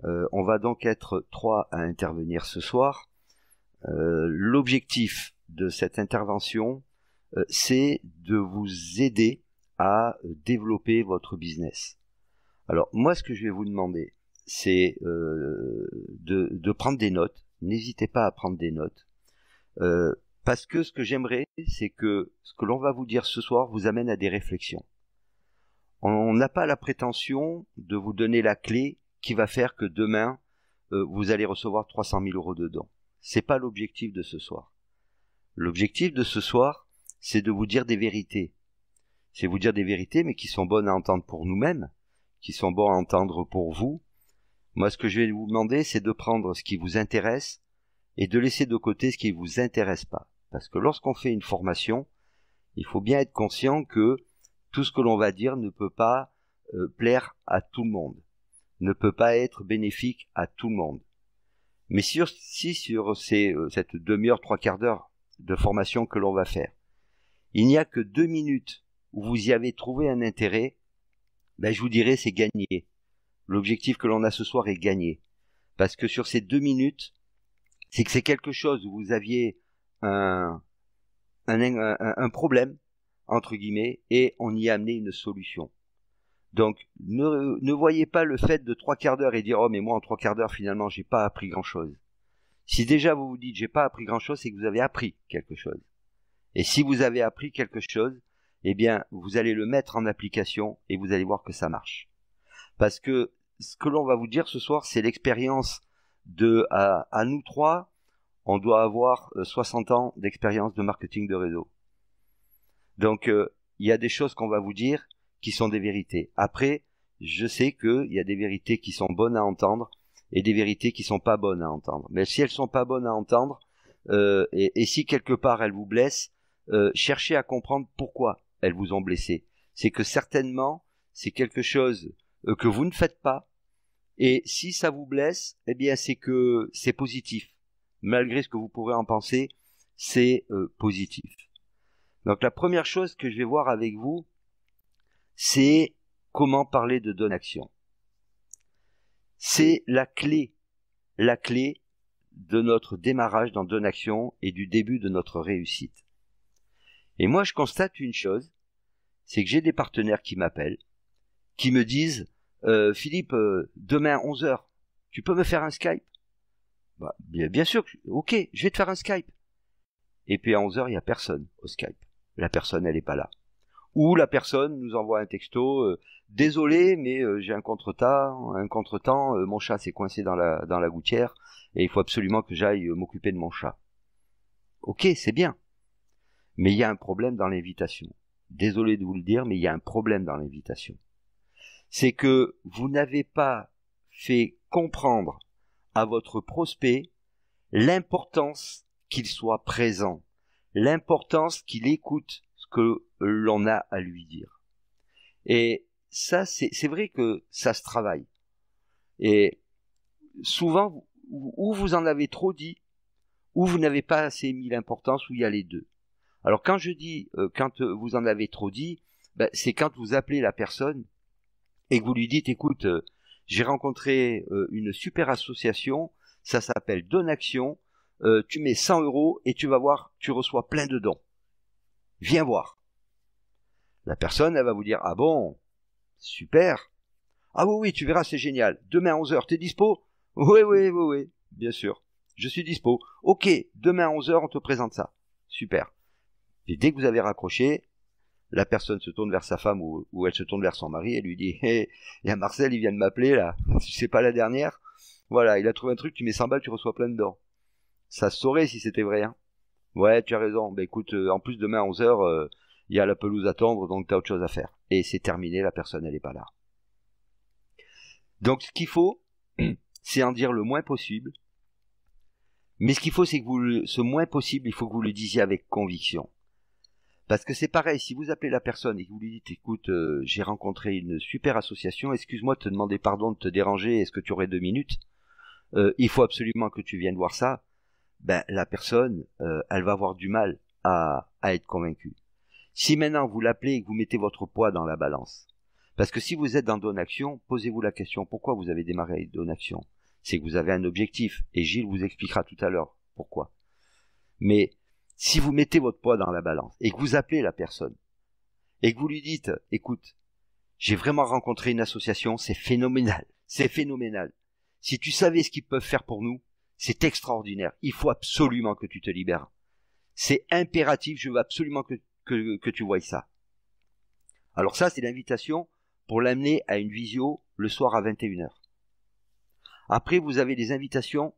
On va donc être 3 à intervenir ce soir. L'objectif de cette intervention, c'est de vous aider à développer votre business. Alors moi, ce que je vais vous demander, c'est de prendre des notes. N'hésitez pas à prendre des notes. Parce que ce que j'aimerais, c'est que ce que l'on va vous dire ce soir vous amène à des réflexions. On n'a pas la prétention de vous donner la clé qui va faire que demain, vous allez recevoir 300 000 euros de dons. C'est pas l'objectif de ce soir. L'objectif de ce soir, c'est de vous dire des vérités. C'est vous dire des vérités, mais qui sont bonnes à entendre pour nous-mêmes, qui sont bonnes à entendre pour vous. Moi, ce que je vais vous demander, c'est de prendre ce qui vous intéresse et de laisser de côté ce qui ne vous intéresse pas. Parce que lorsqu'on fait une formation, il faut bien être conscient que tout ce que l'on va dire ne peut pas plaire à tout le monde, ne peut pas être bénéfique à tout le monde. Mais si sur cette demi-heure, 3/4 d'heure de formation que l'on va faire, il n'y a que 2 minutes où vous y avez trouvé un intérêt, ben je vous dirais c'est gagné. L'objectif que l'on a ce soir est gagné. Parce que sur ces 2 minutes, c'est que c'est quelque chose où vous aviez un problème, entre guillemets, et on y a amené une solution. Donc, ne voyez pas le fait de 3/4 d'heure et dire « Oh, mais moi, en 3/4 d'heure, finalement, j'ai pas appris grand-chose. » Si déjà vous vous dites « J'ai pas appris grand-chose », c'est que vous avez appris quelque chose. Et si vous avez appris quelque chose, eh bien, vous allez le mettre en application et vous allez voir que ça marche. Parce que ce que l'on va vous dire ce soir, c'est l'expérience à nous 3, on doit avoir 60 ans d'expérience de marketing de réseau. Donc, il y a des choses qu'on va vous dire qui sont des vérités. Après, je sais qu'il y a des vérités qui sont bonnes à entendre et des vérités qui sont pas bonnes à entendre. Mais si elles sont pas bonnes à entendre, et si quelque part elles vous blessent, cherchez à comprendre pourquoi elles vous ont blessé. C'est que certainement, c'est quelque chose que vous ne faites pas, et si ça vous blesse, eh bien c'est que c'est positif. Malgré ce que vous pourrez en penser, c'est positif. Donc la première chose que je vais voir avec vous, c'est comment parler de donation. C'est la clé de notre démarrage dans donation et du début de notre réussite. Et moi, je constate une chose, c'est que j'ai des partenaires qui m'appellent, qui me disent Philippe, demain 11h, tu peux me faire un Skype? Bah, bien sûr, ok, je vais te faire un Skype. Et puis à 11h, il n'y a personne au Skype. La personne, elle n'est pas là. Ou la personne nous envoie un texto, désolé, mais j'ai un contretemps, mon chat s'est coincé dans la gouttière, et il faut absolument que j'aille m'occuper de mon chat. Ok, c'est bien. Mais il y a un problème dans l'invitation. Désolé de vous le dire, mais il y a un problème dans l'invitation. C'est que vous n'avez pas fait comprendre à votre prospect l'importance qu'il soit présent, l'importance qu'il écoute ce que l'on a à lui dire. Et ça, c'est vrai que ça se travaille. Et souvent, ou vous en avez trop dit, ou vous n'avez pas assez mis l'importance, ou il y a les deux. Alors quand je dis quand vous en avez trop dit, ben, c'est quand vous appelez la personne et que vous lui dites, écoute, j'ai rencontré une super association, ça s'appelle Donaction, tu mets 100 € et tu vas voir, tu reçois plein de dons. Viens voir. La personne, elle va vous dire, ah bon, super. Ah oui, tu verras, c'est génial. Demain à 11h, t'es dispo? Oui, bien sûr. Je suis dispo. Ok, demain à 11h, on te présente ça. Super. Et dès que vous avez raccroché, la personne se tourne vers sa femme ou elle se tourne vers son mari et lui dit hey, il y a Marcel, il vient de m'appeler là, c'est pas la dernière. Voilà, il a trouvé un truc, tu mets 100 balles, tu reçois plein de dents. Ça se saurait si c'était vrai. Hein. Ouais, tu as raison. Bah écoute, en plus demain à 11h, il y a la pelouse à tondre, donc t'as autre chose à faire. Et c'est terminé, la personne elle est pas là. Donc ce qu'il faut, c'est en dire le moins possible. Mais ce qu'il faut, c'est que ce moins possible, il faut que vous le disiez avec conviction. Parce que c'est pareil, si vous appelez la personne et que vous lui dites, écoute, j'ai rencontré une super association, excuse-moi de te demander pardon de te déranger, est-ce que tu aurais 2 minutes? Il faut absolument que tu viennes voir ça. Ben, la personne, elle va avoir du mal à être convaincue. Si maintenant vous l'appelez et que vous mettez votre poids dans la balance, parce que si vous êtes dans Donaction, posez-vous la question, pourquoi vous avez démarré avec Donaction? c'est que vous avez un objectif, et Gilles vous expliquera tout à l'heure pourquoi. Mais si vous mettez votre poids dans la balance, et que vous appelez la personne, et que vous lui dites, écoute, j'ai vraiment rencontré une association, c'est phénoménal, c'est phénoménal. Si tu savais ce qu'ils peuvent faire pour nous, c'est extraordinaire. Il faut absolument que tu te libères. C'est impératif, je veux absolument que tu voies ça. Alors ça, c'est l'invitation pour l'amener à une visio le soir à 21h. Après, vous avez des invitations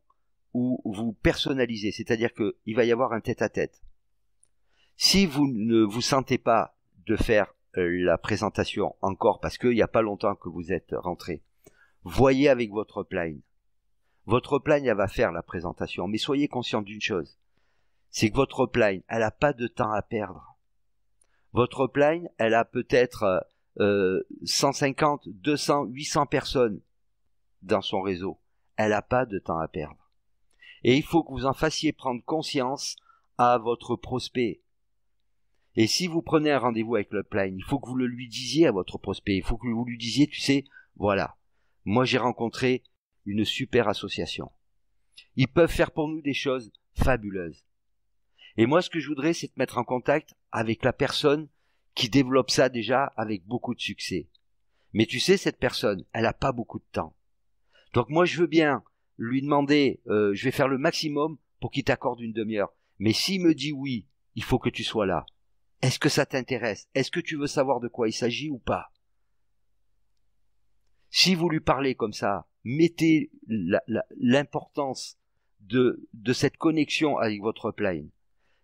où vous personnalisez, c'est-à-dire qu'il va y avoir un tête-à-tête. Si vous ne vous sentez pas de faire la présentation encore, parce qu'il n'y a pas longtemps que vous êtes rentré, voyez avec votre upline. Votre upline, elle va faire la présentation, mais soyez conscient d'une chose, c'est que votre upline, elle n'a pas de temps à perdre. Votre upline, elle a peut-être 150, 200, 800 personnes dans son réseau. Elle n'a pas de temps à perdre. Et il faut que vous en fassiez prendre conscience à votre prospect. Et si vous prenez un rendez-vous avec l'upline, il faut que vous le lui disiez à votre prospect. Il faut que vous lui disiez, tu sais, voilà, moi j'ai rencontré une super association. Ils peuvent faire pour nous des choses fabuleuses. Et moi, ce que je voudrais, c'est te mettre en contact avec la personne qui développe ça déjà avec beaucoup de succès. Mais tu sais, cette personne, elle n'a pas beaucoup de temps. Donc moi, je veux bien lui demander, je vais faire le maximum pour qu'il t'accorde une demi-heure. Mais s'il me dit oui, il faut que tu sois là. Est-ce que ça t'intéresse? Est-ce que tu veux savoir de quoi il s'agit ou pas? Si vous lui parlez comme ça, mettez l'importance de cette connexion avec votre upline.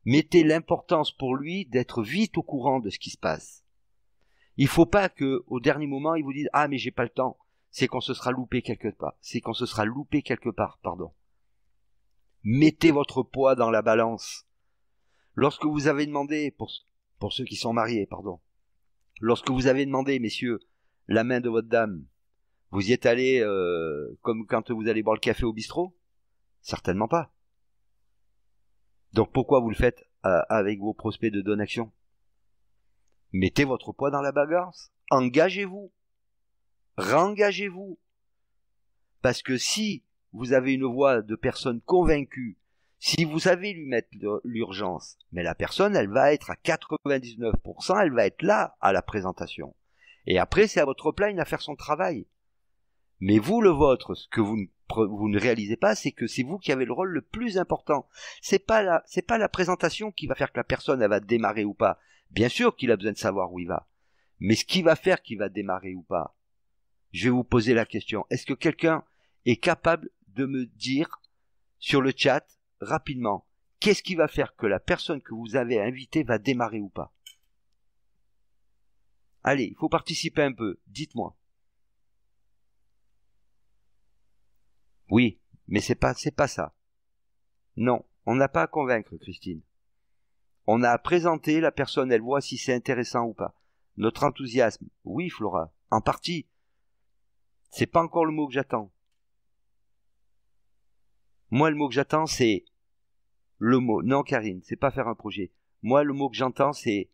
Mettez l'importance pour lui d'être vite au courant de ce qui se passe. Il faut pas que, au dernier moment, il vous dise, ah, mais j'ai pas le temps. C'est qu'on se sera loupé quelque part. Pardon. Mettez votre poids dans la balance. Lorsque vous avez demandé, pour ceux qui sont mariés, lorsque vous avez demandé, messieurs, la main de votre dame, vous y êtes allé comme quand vous allez boire le café au bistrot? Certainement pas. Donc pourquoi vous le faites avec vos prospects de donation? Mettez votre poids dans la balance. Engagez-vous. Rengagez-vous. Parce que si vous avez une voix de personne convaincue, si vous savez lui mettre l'urgence, mais la personne, elle va être à 99%, elle va être là à la présentation. Et après, c'est à votre upline à faire son travail. Mais vous, le vôtre, ce que vous ne réalisez pas, c'est que c'est vous qui avez le rôle le plus important. C'est pas la présentation qui va faire que la personne, elle va démarrer ou pas. Bien sûr qu'il a besoin de savoir où il va. Mais ce qui va faire qu'il va démarrer ou pas, je vais vous poser la question. Est-ce que quelqu'un est capable de me dire sur le chat, rapidement, qu'est-ce qui va faire que la personne que vous avez invitée va démarrer ou pas? Allez, il faut participer un peu. Dites-moi. Oui, mais c'est pas ça. Non, on n'a pas à convaincre, Christine. On a à présenter, la personne, elle voit si c'est intéressant ou pas. Notre enthousiasme, oui, Flora, en partie. C'est pas encore le mot que j'attends. Moi, le mot que j'attends, c'est le mot. Non, Karine, c'est pas faire un projet. Moi, le mot que j'entends, c'est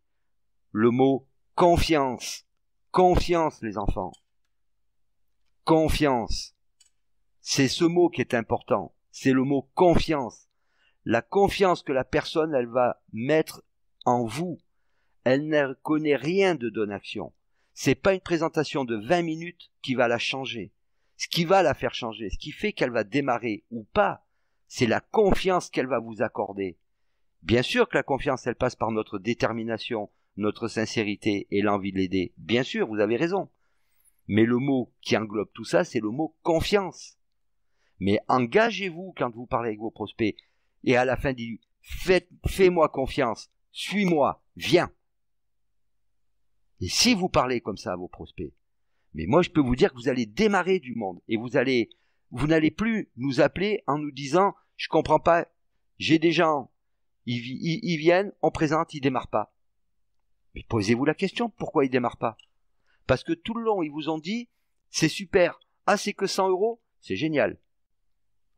le mot confiance. Confiance, les enfants. Confiance. C'est ce mot qui est important. C'est le mot confiance. La confiance que la personne, elle va mettre en vous. Elle ne connaît rien de donation. C'est pas une présentation de 20 minutes qui va la changer. Ce qui va la faire changer, ce qui fait qu'elle va démarrer ou pas, c'est la confiance qu'elle va vous accorder. Bien sûr que la confiance, elle passe par notre détermination, notre sincérité et l'envie de l'aider. Bien sûr, vous avez raison. Mais le mot qui englobe tout ça, c'est le mot confiance. Mais engagez-vous quand vous parlez avec vos prospects. Et à la fin, dites, fais-moi confiance, suis-moi, viens. Et si vous parlez comme ça à vos prospects, mais moi je peux vous dire que vous allez démarrer du monde. Et vous n'allez plus nous appeler en nous disant, je comprends pas, j'ai des gens, ils viennent, on présente, ils démarrent pas. Mais posez-vous la question, pourquoi ils démarrent pas? Parce que tout le long, ils vous ont dit, c'est super, ah c'est que 100 €, c'est génial.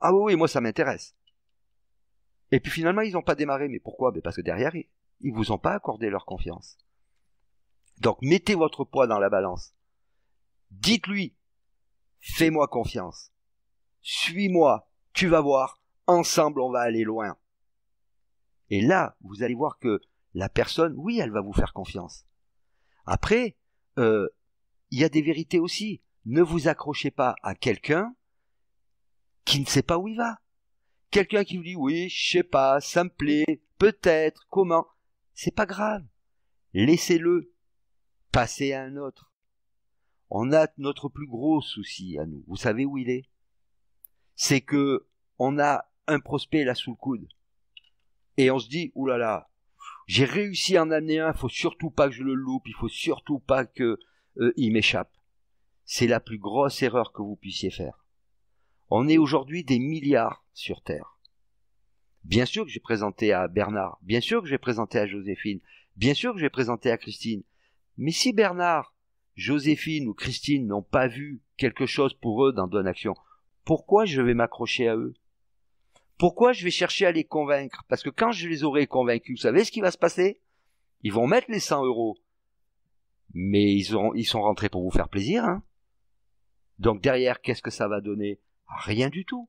Ah oui, moi ça m'intéresse. Et puis finalement, ils n'ont pas démarré. Mais pourquoi? Parce que derrière, ils vous ont pas accordé leur confiance. Donc mettez votre poids dans la balance. Dites-lui, fais-moi confiance. suis-moi, tu vas voir, ensemble on va aller loin. Et là, vous allez voir que la personne, oui, elle va vous faire confiance. Après, il y a des vérités aussi. Ne vous accrochez pas à quelqu'un qui ne sait pas où il va. Quelqu'un qui vous dit, oui, je sais pas, ça me plaît, peut-être, comment. C'est pas grave. Laissez-le. Passez à un autre. On a notre plus gros souci à nous. Vous savez où il est? C'est que on a un prospect là sous le coude. Et on se dit, oulala, j'ai réussi à en amener un, il faut surtout pas que je le loupe, il faut surtout pas que il m'échappe. C'est la plus grosse erreur que vous puissiez faire. On est aujourd'hui des milliards sur Terre. Bien sûr que j'ai présenté à Bernard, bien sûr que j'ai présenté à Joséphine, bien sûr que j'ai présenté à Christine. Mais si Bernard, Joséphine ou Christine n'ont pas vu quelque chose pour eux dans Donaction, pourquoi je vais m'accrocher à eux? Pourquoi je vais chercher à les convaincre? Parce que quand je les aurai convaincus, vous savez ce qui va se passer? Ils vont mettre les 100 €. Mais ils sont rentrés pour vous faire plaisir, hein? Donc derrière, qu'est-ce que ça va donner? Rien du tout.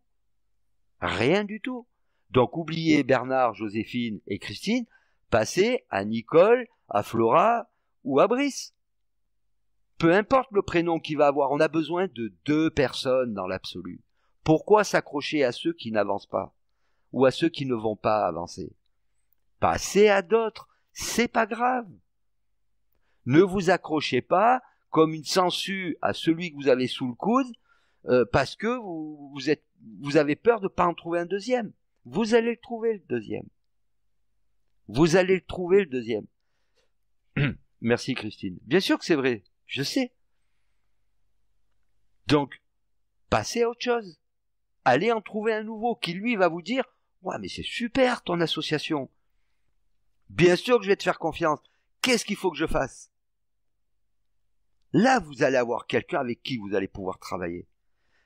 Rien du tout. Donc oubliez Bernard, Joséphine et Christine, passez à Nicole, à Flora ou à Brice. Peu importe le prénom qu'il va avoir, on a besoin de 2 personnes dans l'absolu. Pourquoi s'accrocher à ceux qui n'avancent pas? Ou à ceux qui ne vont pas avancer? Passez à d'autres, c'est pas grave. Ne vous accrochez pas comme une sangsue à celui que vous avez sous le coude, parce que vous avez peur de ne pas en trouver un deuxième. Vous allez le trouver, le deuxième. Vous allez le trouver, le deuxième. Merci, Christine. Bien sûr que c'est vrai, je sais. Donc, passez à autre chose. Allez en trouver un nouveau qui, lui, va vous dire « Ouais, mais c'est super, ton association. Bien sûr que je vais te faire confiance. Qu'est-ce qu'il faut que je fasse ?» Là, vous allez avoir quelqu'un avec qui vous allez pouvoir travailler.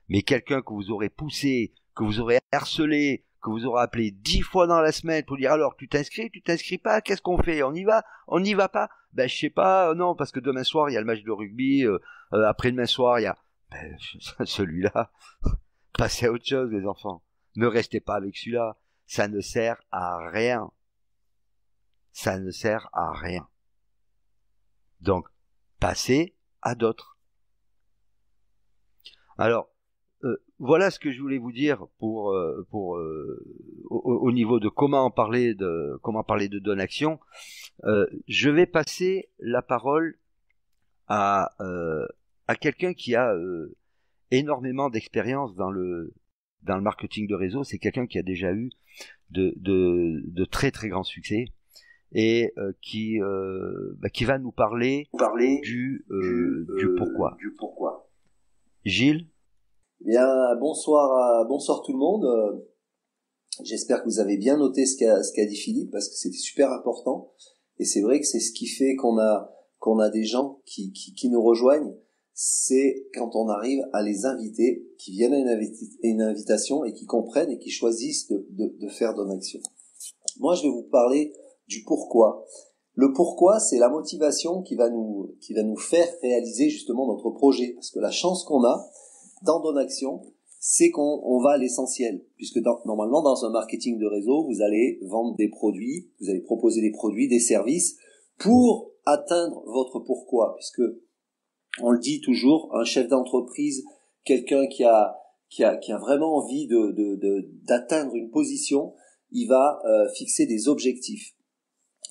Mais quelqu'un que vous aurez poussé, que vous aurez harcelé, que vous aurez appelé 10 fois dans la semaine pour dire alors tu t'inscris pas, qu'est-ce qu'on fait? On y va pas? Ben je sais pas, non, parce que demain soir il y a le match de rugby, après-demain soir il y a celui-là. Passez à autre chose les enfants. Ne restez pas avec celui-là. Ça ne sert à rien. Ça ne sert à rien. Donc, passez à d'autres. Alors, voilà ce que je voulais vous dire au niveau de comment parler de Donaction. Je vais passer la parole à quelqu'un qui a énormément d'expérience dans le marketing de réseau. C'est quelqu'un qui a déjà eu de très très grands succès et qui va nous parler du pourquoi. Gilles? Bien, bonsoir tout le monde. J'espère que vous avez bien noté ce qu'a dit Philippe, parce que c'était super important. Et c'est vrai que c'est ce qui fait qu'on a des gens qui nous rejoignent. C'est quand on arrive à les inviter, qui viennent à une invitation et qui comprennent et qui choisissent de faire Donaction. Moi, je vais vous parler du pourquoi. Le pourquoi, c'est la motivation qui va nous faire réaliser justement notre projet. Parce que la chance qu'on a dans Donaction, c'est qu'on va à l'essentiel. Puisque normalement, dans un marketing de réseau, vous allez vendre des produits, vous allez proposer des produits, des services pour atteindre votre pourquoi. Puisque, on le dit toujours, un chef d'entreprise, quelqu'un qui a vraiment envie d'atteindre une position, il va fixer des objectifs.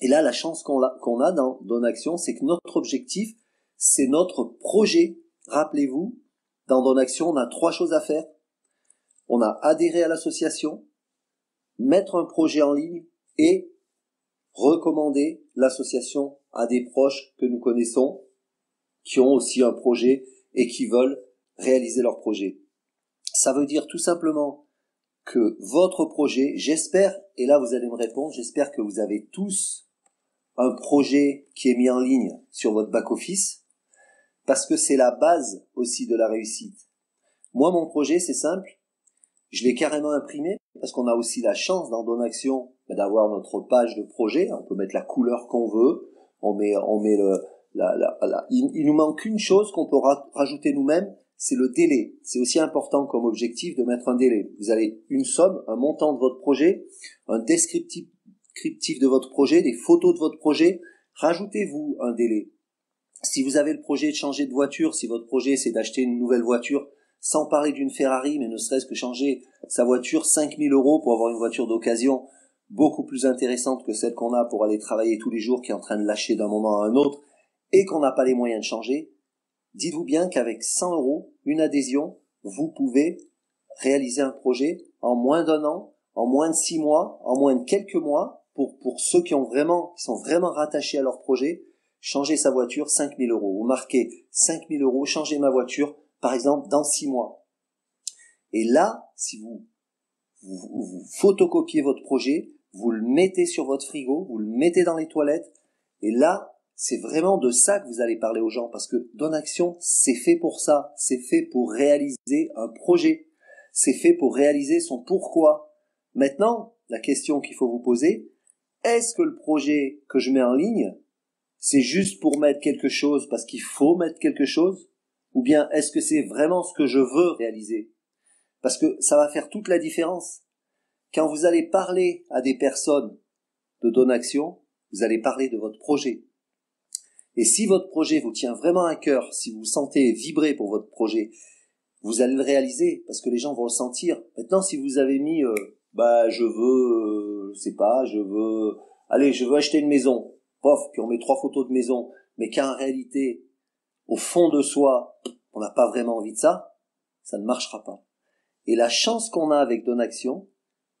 Et là, la chance qu'on a dans Donaction, c'est que notre objectif, c'est notre projet. Rappelez-vous, dans Donaction, on a 3 choses à faire. On a adhéré à l'association, mettre un projet en ligne et recommander l'association à des proches que nous connaissons, qui ont aussi un projet et qui veulent réaliser leur projet. Ça veut dire tout simplement que votre projet, j'espère, et là vous allez me répondre, j'espère que vous avez tous un projet qui est mis en ligne sur votre back-office, parce que c'est la base aussi de la réussite. Moi, mon projet, c'est simple, je l'ai carrément imprimé, parce qu'on a aussi la chance dans Donaction d'avoir notre page de projet, on peut mettre la couleur qu'on veut, on met il nous manque une chose qu'on peut rajouter nous-mêmes, c'est le délai. C'est aussi important comme objectif de mettre un délai. Vous avez une somme, un montant de votre projet, un descriptif de votre projet, des photos de votre projet. Rajoutez-vous un délai. Si vous avez le projet de changer de voiture, si votre projet c'est d'acheter une nouvelle voiture, sans parler d'une Ferrari, mais ne serait-ce que changer sa voiture 5 000 € pour avoir une voiture d'occasion beaucoup plus intéressante que celle qu'on a pour aller travailler tous les jours, qui est en train de lâcher d'un moment à un autre, et qu'on n'a pas les moyens de changer, dites-vous bien qu'avec 100 €, une adhésion, vous pouvez réaliser un projet en moins d'1 an, en moins de 6 mois, en moins de quelques mois, pour ceux qui sont vraiment rattachés à leur projet. Changer sa voiture, 5 000 €. Vous marquez 5 000 €, changer ma voiture, par exemple, dans 6 mois. Et là, si vous photocopiez votre projet, vous le mettez sur votre frigo, vous le mettez dans les toilettes, et là, c'est vraiment de ça que vous allez parler aux gens, parce que Donaction, c'est fait pour ça, c'est fait pour réaliser un projet, c'est fait pour réaliser son pourquoi. Maintenant, la question qu'il faut vous poser, est-ce que le projet que je mets en ligne, c'est juste pour mettre quelque chose parce qu'il faut mettre quelque chose, ou bien est-ce que c'est vraiment ce que je veux réaliser? Parce que ça va faire toute la différence. Quand vous allez parler à des personnes de Donaction, vous allez parler de votre projet. Et si votre projet vous tient vraiment à cœur, si vous vous sentez vibrer pour votre projet, vous allez le réaliser, parce que les gens vont le sentir. Maintenant, si vous avez mis, je veux acheter une maison, puis on met 3 photos de maison, mais qu'en réalité, au fond de soi, on n'a pas vraiment envie de ça, ça ne marchera pas. Et la chance qu'on a avec Donaction,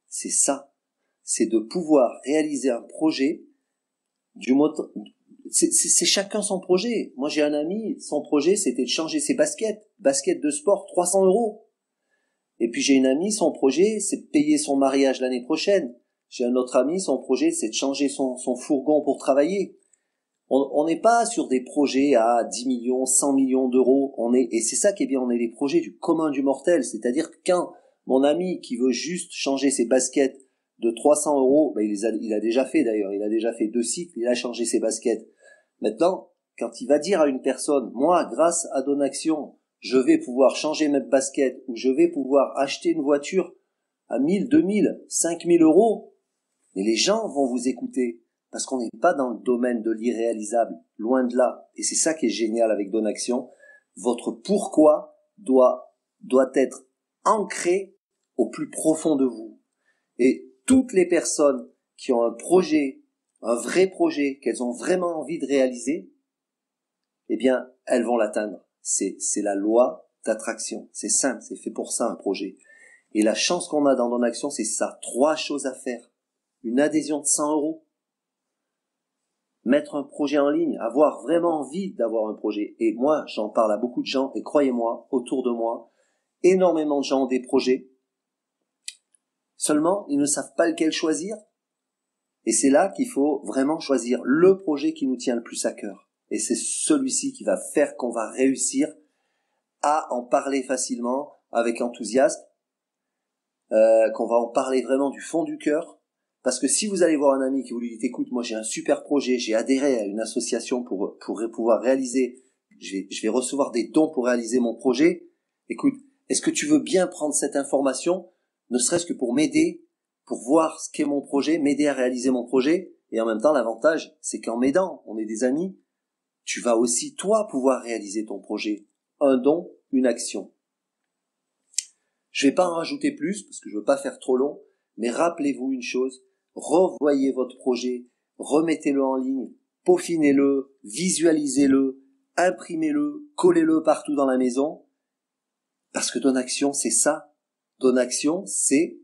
c'est ça. C'est de pouvoir réaliser un projet c'est chacun son projet. Moi, j'ai un ami, son projet, c'était de changer ses baskets de sport, 300 €. Et puis j'ai une amie, son projet, c'est de payer son mariage l'année prochaine. J'ai un autre ami, son projet, c'est de changer son fourgon pour travailler. On n'est pas sur des projets à 10 millions, 100 millions d'euros. Et c'est ça qui est bien, on est des projets du commun du mortel. C'est-à-dire que quand mon ami qui veut juste changer ses baskets de 300 €, il a déjà fait d'ailleurs, il a déjà fait 2 cycles, il a changé ses baskets. Maintenant, quand il va dire à une personne, moi, grâce à Donaction, je vais pouvoir changer mes baskets, ou je vais pouvoir acheter une voiture à 1000, 2000, 5000 €, mais les gens vont vous écouter, parce qu'on n'est pas dans le domaine de l'irréalisable, loin de là. Et c'est ça qui est génial avec Donaction. Votre pourquoi doit être ancré au plus profond de vous. Et toutes les personnes qui ont un projet, un vrai projet, qu'elles ont vraiment envie de réaliser, eh bien, elles vont l'atteindre. C'est la loi d'attraction. C'est simple, c'est fait pour ça un projet. Et la chance qu'on a dans Donaction, c'est ça. 3 choses à faire. Une adhésion de 100 €. Mettre un projet en ligne, avoir vraiment envie d'avoir un projet. Et moi, j'en parle à beaucoup de gens, et croyez-moi, autour de moi, énormément de gens ont des projets. Seulement, ils ne savent pas lequel choisir. Et c'est là qu'il faut vraiment choisir le projet qui nous tient le plus à cœur. Et c'est celui-ci qui va faire qu'on va réussir à en parler facilement, avec enthousiasme, qu'on va en parler vraiment du fond du cœur. Parce que si vous allez voir un ami qui vous lui dit, écoute, moi j'ai un super projet, j'ai adhéré à une association pour pouvoir réaliser, je vais recevoir des dons pour réaliser mon projet. Écoute, est-ce que tu veux bien prendre cette information, ne serait-ce que pour m'aider, pour voir ce qu'est mon projet, m'aider à réaliser mon projet. Et en même temps, l'avantage, c'est qu'en m'aidant, on est des amis, tu vas aussi, toi, pouvoir réaliser ton projet. Un don, une action. Je vais pas en rajouter plus, parce que je veux pas faire trop long, mais rappelez-vous une chose, revoyez votre projet, remettez-le en ligne, peaufinez-le, visualisez-le, imprimez-le, collez-le partout dans la maison, parce que Donaction, c'est ça. Donaction, c'est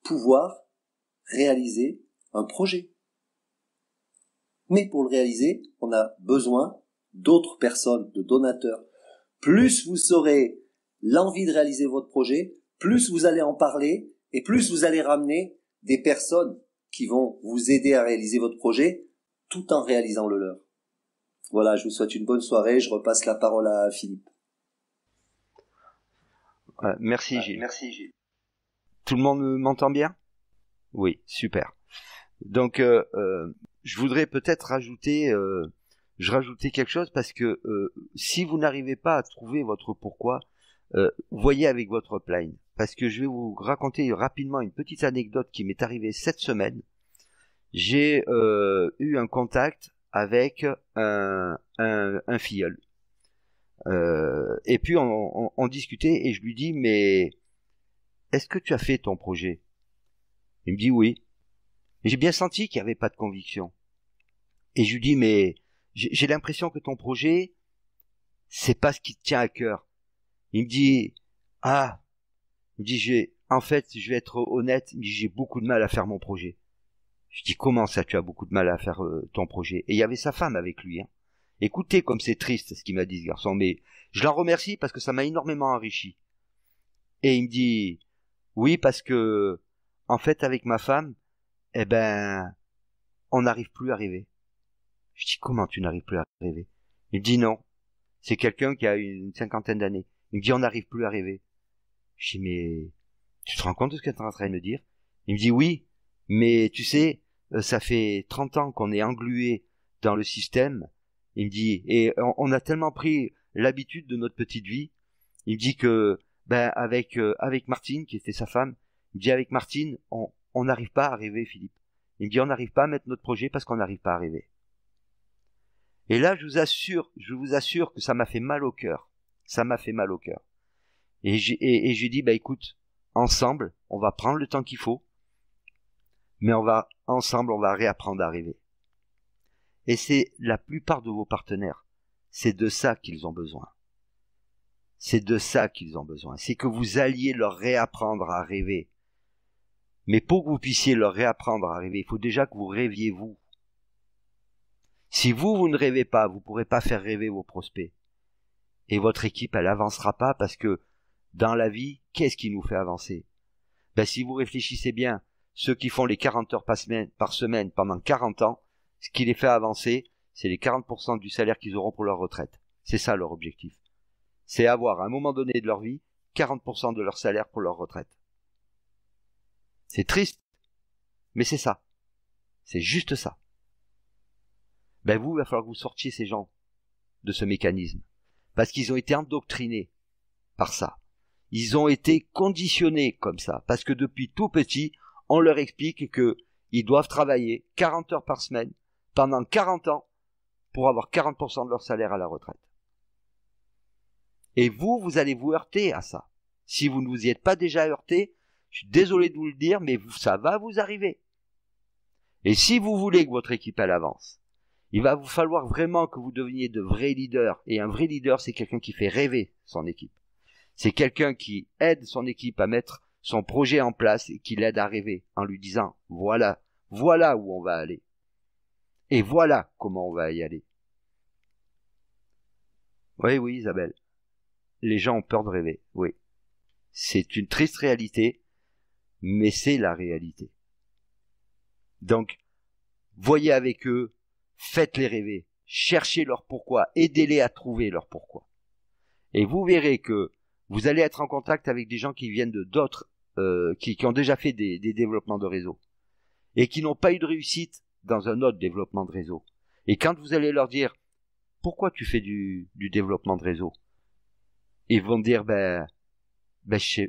pouvoir réaliser un projet. Mais pour le réaliser, on a besoin d'autres personnes, de donateurs. Plus vous aurez l'envie de réaliser votre projet, plus vous allez en parler et plus vous allez ramener des personnes qui vont vous aider à réaliser votre projet tout en réalisant le leur. Voilà, je vous souhaite une bonne soirée. Je repasse la parole à Philippe. Merci Gilles. Tout le monde m'entend bien? Oui, super. Donc, je voudrais peut-être rajouter quelque chose parce que si vous n'arrivez pas à trouver votre pourquoi, voyez avec votre upline. Parce que je vais vous raconter rapidement une petite anecdote qui m'est arrivée cette semaine. J'ai eu un contact avec un filleul. Et puis on discutait et je lui dis, mais est-ce que tu as fait ton projet? Il me dit oui. Et j'ai bien senti qu'il n'y avait pas de conviction. Et je lui dis, mais j'ai l'impression que ton projet, c'est pas ce qui te tient à cœur. Il me dit, il me dit, en fait, je vais être honnête, il me dit, j'ai beaucoup de mal à faire mon projet. Je dis, comment ça, tu as beaucoup de mal à faire ton projet? Et il y avait sa femme avec lui. Hein. Écoutez comme c'est triste ce qu'il m'a dit, ce garçon, mais je l'en remercie parce que ça m'a énormément enrichi. Et il me dit, oui, parce que, en fait, avec ma femme, eh ben, on n'arrive plus à rêver. Je dis, comment tu n'arrives plus à rêver? Il me dit, non. C'est quelqu'un qui a une cinquantaine d'années. Il me dit, on n'arrive plus à rêver. Je dis, mais, tu te rends compte de ce que tu es en train de me dire? Il me dit, oui, mais tu sais, ça fait 30 ans qu'on est englué dans le système. Il me dit, et on a tellement pris l'habitude de notre petite vie. Il me dit que, ben, avec Martine, qui était sa femme, il me dit, avec Martine, on n'arrive pas à rêver, Philippe. Il me dit, on n'arrive pas à mettre notre projet parce qu'on n'arrive pas à rêver. Et là, je vous assure que ça m'a fait mal au cœur. Ça m'a fait mal au cœur. Et j'ai dit, bah écoute, ensemble, on va prendre le temps qu'il faut, mais ensemble, on va réapprendre à rêver. Et c'est la plupart de vos partenaires, c'est de ça qu'ils ont besoin. C'est de ça qu'ils ont besoin. C'est que vous alliez leur réapprendre à rêver. Mais pour que vous puissiez leur réapprendre à rêver, il faut déjà que vous rêviez vous. Si vous ne rêvez pas, vous ne pourrez pas faire rêver vos prospects. Et votre équipe, elle avancera pas parce que dans la vie, qu'est-ce qui nous fait avancer? Ben, si vous réfléchissez bien, ceux qui font les 40 heures par semaine pendant 40 ans, ce qui les fait avancer, c'est les 40% du salaire qu'ils auront pour leur retraite. C'est ça leur objectif. C'est avoir à un moment donné de leur vie 40% de leur salaire pour leur retraite. C'est triste, mais c'est ça. C'est juste ça. Ben vous, il va falloir que vous sortiez ces gens de ce mécanisme. Parce qu'ils ont été endoctrinés par ça. Ils ont été conditionnés comme ça. Parce que depuis tout petit, on leur explique qu'ils doivent travailler 40 heures par semaine pendant 40 ans pour avoir 40% de leur salaire à la retraite. Et vous allez vous heurter à ça. Si vous ne vous y êtes pas déjà heurté, je suis désolé de vous le dire, mais ça va vous arriver. Et si vous voulez que votre équipe elle avance, il va vous falloir vraiment que vous deveniez de vrais leaders. Et un vrai leader, c'est quelqu'un qui fait rêver son équipe. C'est quelqu'un qui aide son équipe à mettre son projet en place et qui l'aide à rêver en lui disant, voilà où on va aller. Et voilà comment on va y aller. Oui, Isabelle. Les gens ont peur de rêver, oui. C'est une triste réalité, mais c'est la réalité. Donc, voyez avec eux, faites-les rêver, cherchez leur pourquoi, aidez-les à trouver leur pourquoi. Et vous verrez que vous allez être en contact avec des gens qui viennent de d'autres, qui ont déjà fait des développements de réseau et qui n'ont pas eu de réussite dans un autre développement de réseau. Et quand vous allez leur dire pourquoi tu fais du développement de réseau, ils vont dire je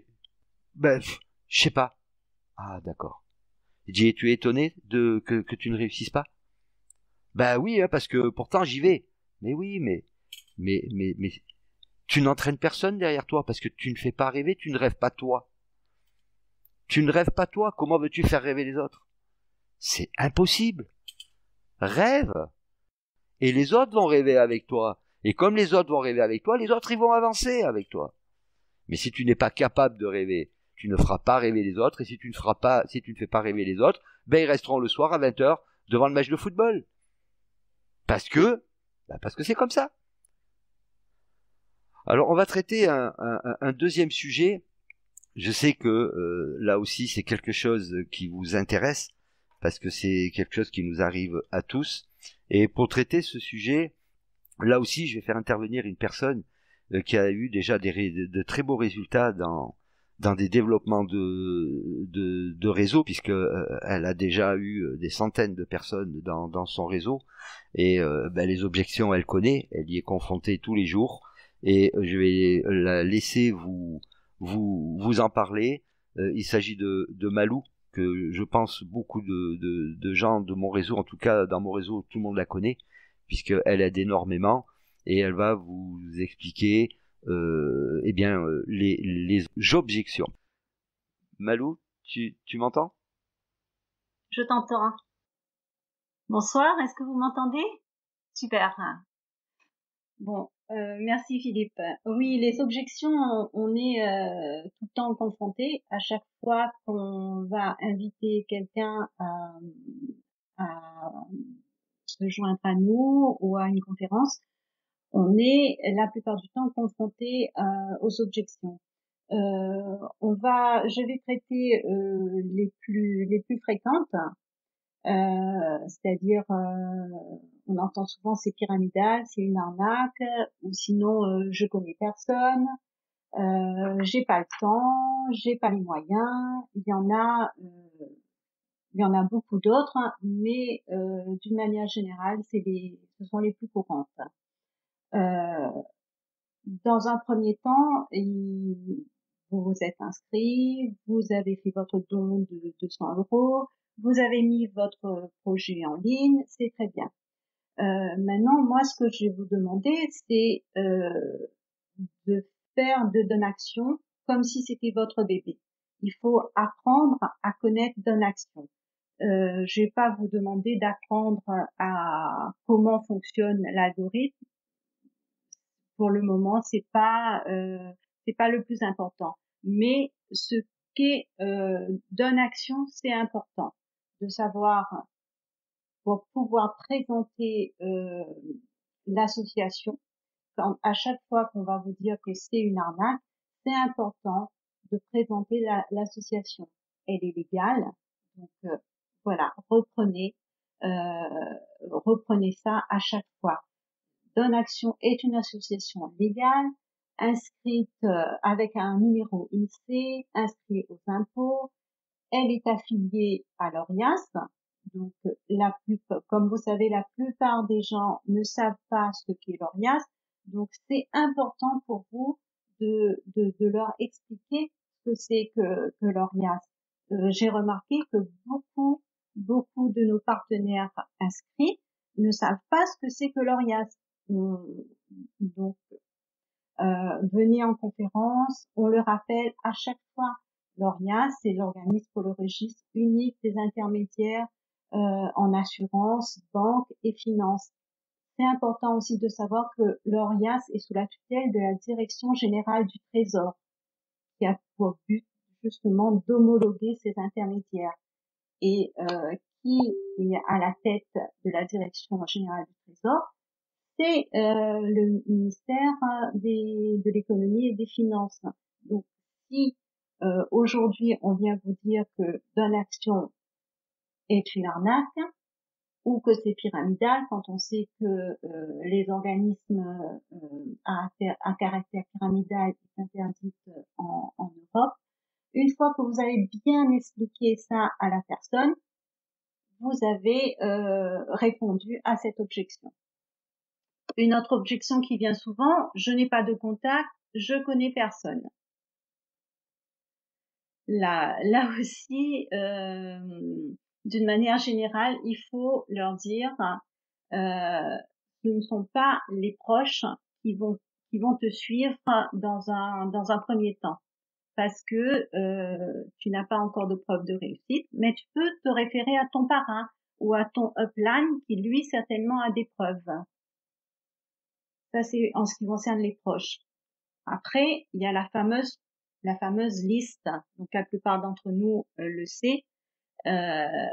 sais pas. Ah d'accord. Je dis, tu es étonné que tu ne réussisses pas? Ben oui, hein, parce que pourtant j'y vais. Mais oui, mais tu n'entraînes personne derrière toi parce que tu ne fais pas rêver, tu ne rêves pas toi. Tu ne rêves pas toi, comment veux-tu faire rêver les autres? C'est impossible. Rêve. Et les autres vont rêver avec toi. Et comme les autres vont rêver avec toi, les autres ils vont avancer avec toi. Mais si tu n'es pas capable de rêver, tu ne feras pas rêver les autres. Et si tu ne fais pas rêver les autres, ben ils resteront le soir à 20h devant le match de football. Parce que c'est comme ça. Alors on va traiter un deuxième sujet. Je sais que là aussi c'est quelque chose qui vous intéresse parce que c'est quelque chose qui nous arrive à tous. Et pour traiter ce sujet, là aussi je vais faire intervenir une personne qui a eu déjà de très beaux résultats dans des développements de réseau, puisque elle a déjà eu des centaines de personnes dans son réseau, et les objections elle connaît, elle y est confrontée tous les jours, et je vais la laisser vous en parler. Il s'agit de Malou, que je pense beaucoup de gens de mon réseau, en tout cas dans mon réseau, tout le monde la connaît, puisqu'elle aide énormément, et elle va vous expliquer les objections. Malou, tu m'entends? Je t'entends. Bonsoir, est-ce que vous m'entendez? Super. Bon, merci Philippe. Oui, les objections, on est tout le temps confronté à chaque fois qu'on va inviter quelqu'un à se joindre à nous ou à une conférence. On est la plupart du temps confronté aux objections. Je vais traiter les plus fréquentes. C'est-à-dire on entend souvent c'est pyramidal, c'est une arnaque, ou sinon je connais personne, j'ai pas le temps, j'ai pas les moyens. Il y en a beaucoup d'autres, hein, mais d'une manière générale, ce sont les plus courantes. Dans un premier temps, vous vous êtes inscrit, vous avez fait votre don de 200 €, vous avez mis votre projet en ligne, c'est très bien. Maintenant, moi, ce que je vais vous demander, c'est de faire de Donaction comme si c'était votre bébé. Il faut apprendre à connaître Donaction. Je vais pas vous demander d'apprendre à comment fonctionne l'algorithme. Pour le moment, c'est pas le plus important. Mais ce qu'est Donaction, c'est important de savoir pour pouvoir présenter l'association. À chaque fois qu'on va vous dire que c'est une arnaque, c'est important de présenter l'association. Elle est légale, donc voilà, reprenez ça à chaque fois. Donaction est une association légale, inscrite avec un numéro INSEE, inscrite aux impôts. Elle est affiliée à l'ORIAS. Donc, comme vous savez, la plupart des gens ne savent pas ce qu'est l'ORIAS. Donc, c'est important pour vous de leur expliquer ce que c'est que l'ORIAS. J'ai remarqué que beaucoup de nos partenaires inscrits ne savent pas ce que c'est que l'ORIAS. Donc, venez en conférence, on le rappelle à chaque fois. L'ORIAS, c'est l'organisme pour le registre unique des intermédiaires en assurance, banque et finance. C'est important aussi de savoir que l'ORIAS est sous la tutelle de la Direction générale du Trésor, qui a pour but justement d'homologuer ces intermédiaires. Et qui est à la tête de la Direction générale du Trésor, c'est le ministère de l'économie et des finances. Donc, si aujourd'hui on vient vous dire que Donaction est une arnaque ou que c'est pyramidal, quand on sait que les organismes à caractère pyramidal sont interdits en Europe, une fois que vous avez bien expliqué ça à la personne, vous avez répondu à cette objection. Une autre objection qui vient souvent, je n'ai pas de contact, je connais personne. Là aussi, d'une manière générale, il faut leur dire, ce ne sont pas les proches qui vont te suivre dans un premier temps, parce que tu n'as pas encore de preuve de réussite, mais tu peux te référer à ton parrain ou à ton upline qui lui certainement a des preuves. Ça, c'est en ce qui concerne les proches. Après, il y a la fameuse liste. Donc, la plupart d'entre nous le sait. Il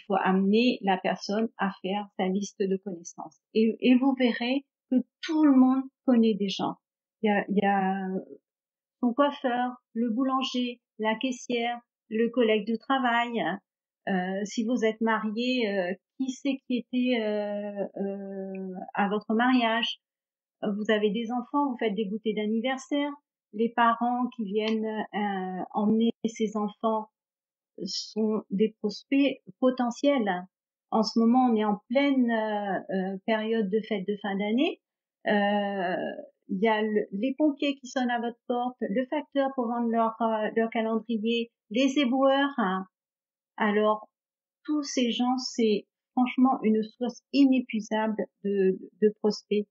faut amener la personne à faire sa liste de connaissances. Et vous verrez que tout le monde connaît des gens. Il y a son coiffeur, le boulanger, la caissière, le collègue de travail. Si vous êtes marié, qui c'est qui était à votre mariage? Vous avez des enfants, vous faites des goûters d'anniversaire. Les parents qui viennent emmener ces enfants sont des prospects potentiels. En ce moment, on est en pleine période de fête de fin d'année. Il y a les pompiers qui sonnent à votre porte, le facteur pour vendre leur calendrier, les éboueurs. Hein. Alors, tous ces gens, c'est franchement une source inépuisable de prospects.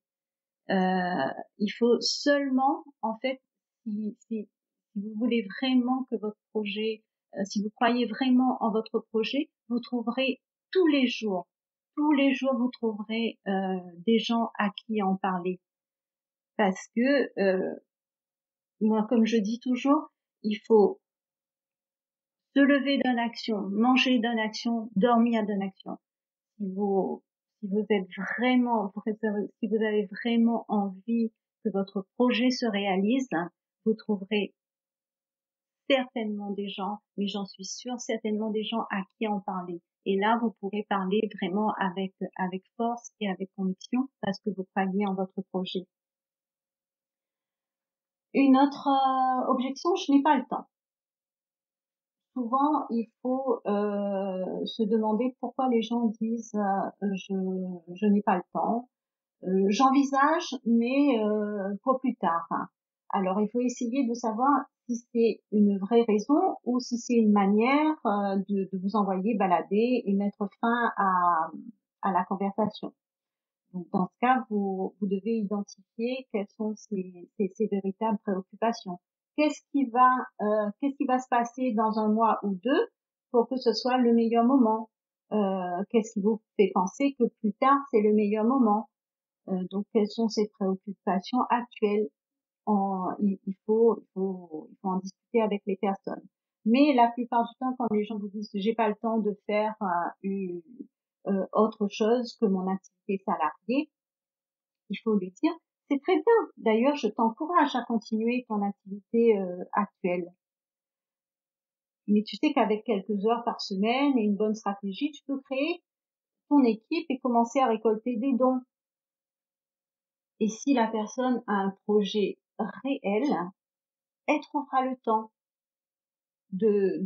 Il faut seulement, en fait, si vous voulez vraiment que votre projet, si vous croyez vraiment en votre projet, vous trouverez tous les jours, vous trouverez des gens à qui en parler. Parce que, moi, comme je dis toujours, il faut se lever d'une action, manger d'une action, dormir d'une action. Si vous êtes vraiment, si vous avez vraiment envie que votre projet se réalise, vous trouverez certainement des gens, mais j'en suis sûre, certainement des gens à qui en parler. Et là, vous pourrez parler vraiment avec force et avec conviction parce que vous croyez en votre projet. Une autre objection, je n'ai pas le temps. Souvent, il faut se demander pourquoi les gens disent je n'ai pas le temps. J'envisage, mais pour plus tard. Alors, il faut essayer de savoir si c'est une vraie raison ou si c'est une manière de vous envoyer balader et mettre fin à la conversation. Donc, dans ce cas, vous devez identifier quelles sont ces véritables préoccupations. Qu'est-ce qui va se passer dans un mois ou deux pour que ce soit le meilleur moment? Qu'est-ce qui vous fait penser que plus tard c'est le meilleur moment? Donc, quelles sont ces préoccupations actuelles? Il faut en discuter avec les personnes. Mais la plupart du temps, quand les gens vous disent j'ai pas le temps de faire autre chose que mon activité salariée, il faut lui dire c'est très bien. D'ailleurs, je t'encourage à continuer ton activité actuelle. Mais tu sais qu'avec quelques heures par semaine et une bonne stratégie, tu peux créer ton équipe et commencer à récolter des dons. Et si la personne a un projet réel, elle trouvera le temps de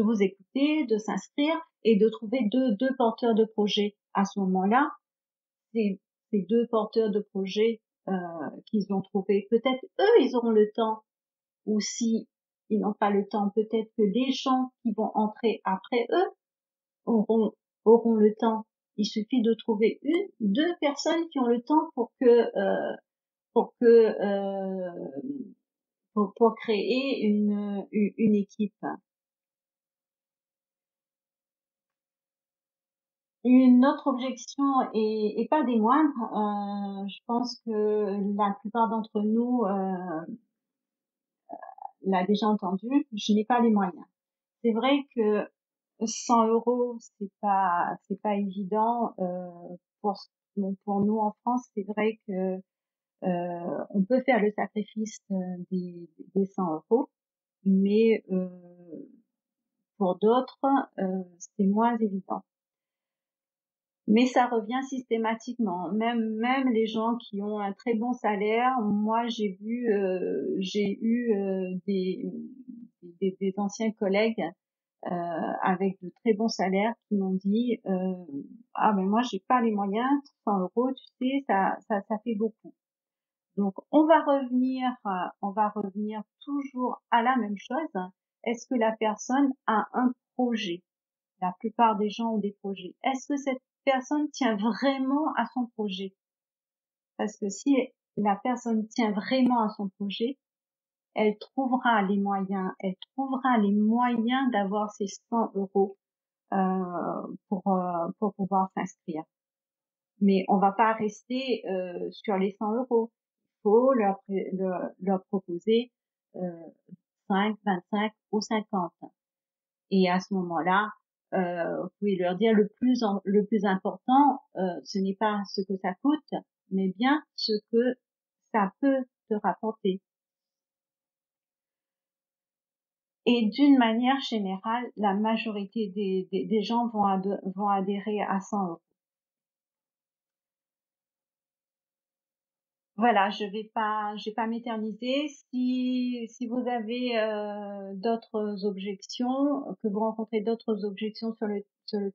vous écouter, de s'inscrire et de trouver deux porteurs de projets. À ce moment-là, ces deux porteurs de projets qu'ils ont trouvé, peut-être eux, ils auront le temps, ou si ils n'ont pas le temps, peut-être que les gens qui vont entrer après eux auront le temps. Il suffit de trouver deux personnes qui ont le temps pour créer une équipe. Une autre objection et pas des moindres, je pense que la plupart d'entre nous l'a déjà entendu, je n'ai pas les moyens. C'est vrai que 100 euros, c'est pas évident pour nous en France. C'est vrai que on peut faire le sacrifice des 100 euros, mais pour d'autres, c'est moins évident. Mais ça revient systématiquement. Même les gens qui ont un très bon salaire, moi j'ai eu des anciens collègues avec de très bons salaires qui m'ont dit ah mais moi j'ai pas les moyens, 100 euros, tu sais, ça fait beaucoup. Donc on va revenir toujours à la même chose. Est-ce que la personne a un projet? La plupart des gens ont des projets. Est-ce que cette personne tient vraiment à son projet? Parce que si la personne tient vraiment à son projet, elle trouvera les moyens, d'avoir ces 100 euros pour pouvoir s'inscrire. Mais on va pas rester sur les 100 euros. Il faut leur proposer 5, 25 ou 50. Et à ce moment-là, vous pouvez leur dire le plus important, ce n'est pas ce que ça coûte, mais bien ce que ça peut te rapporter. Et d'une manière générale, la majorité des gens vont adhérer à 100 euros. Voilà, je vais pas m'éterniser. Si vous avez d'autres objections, que vous rencontrez d'autres objections sur le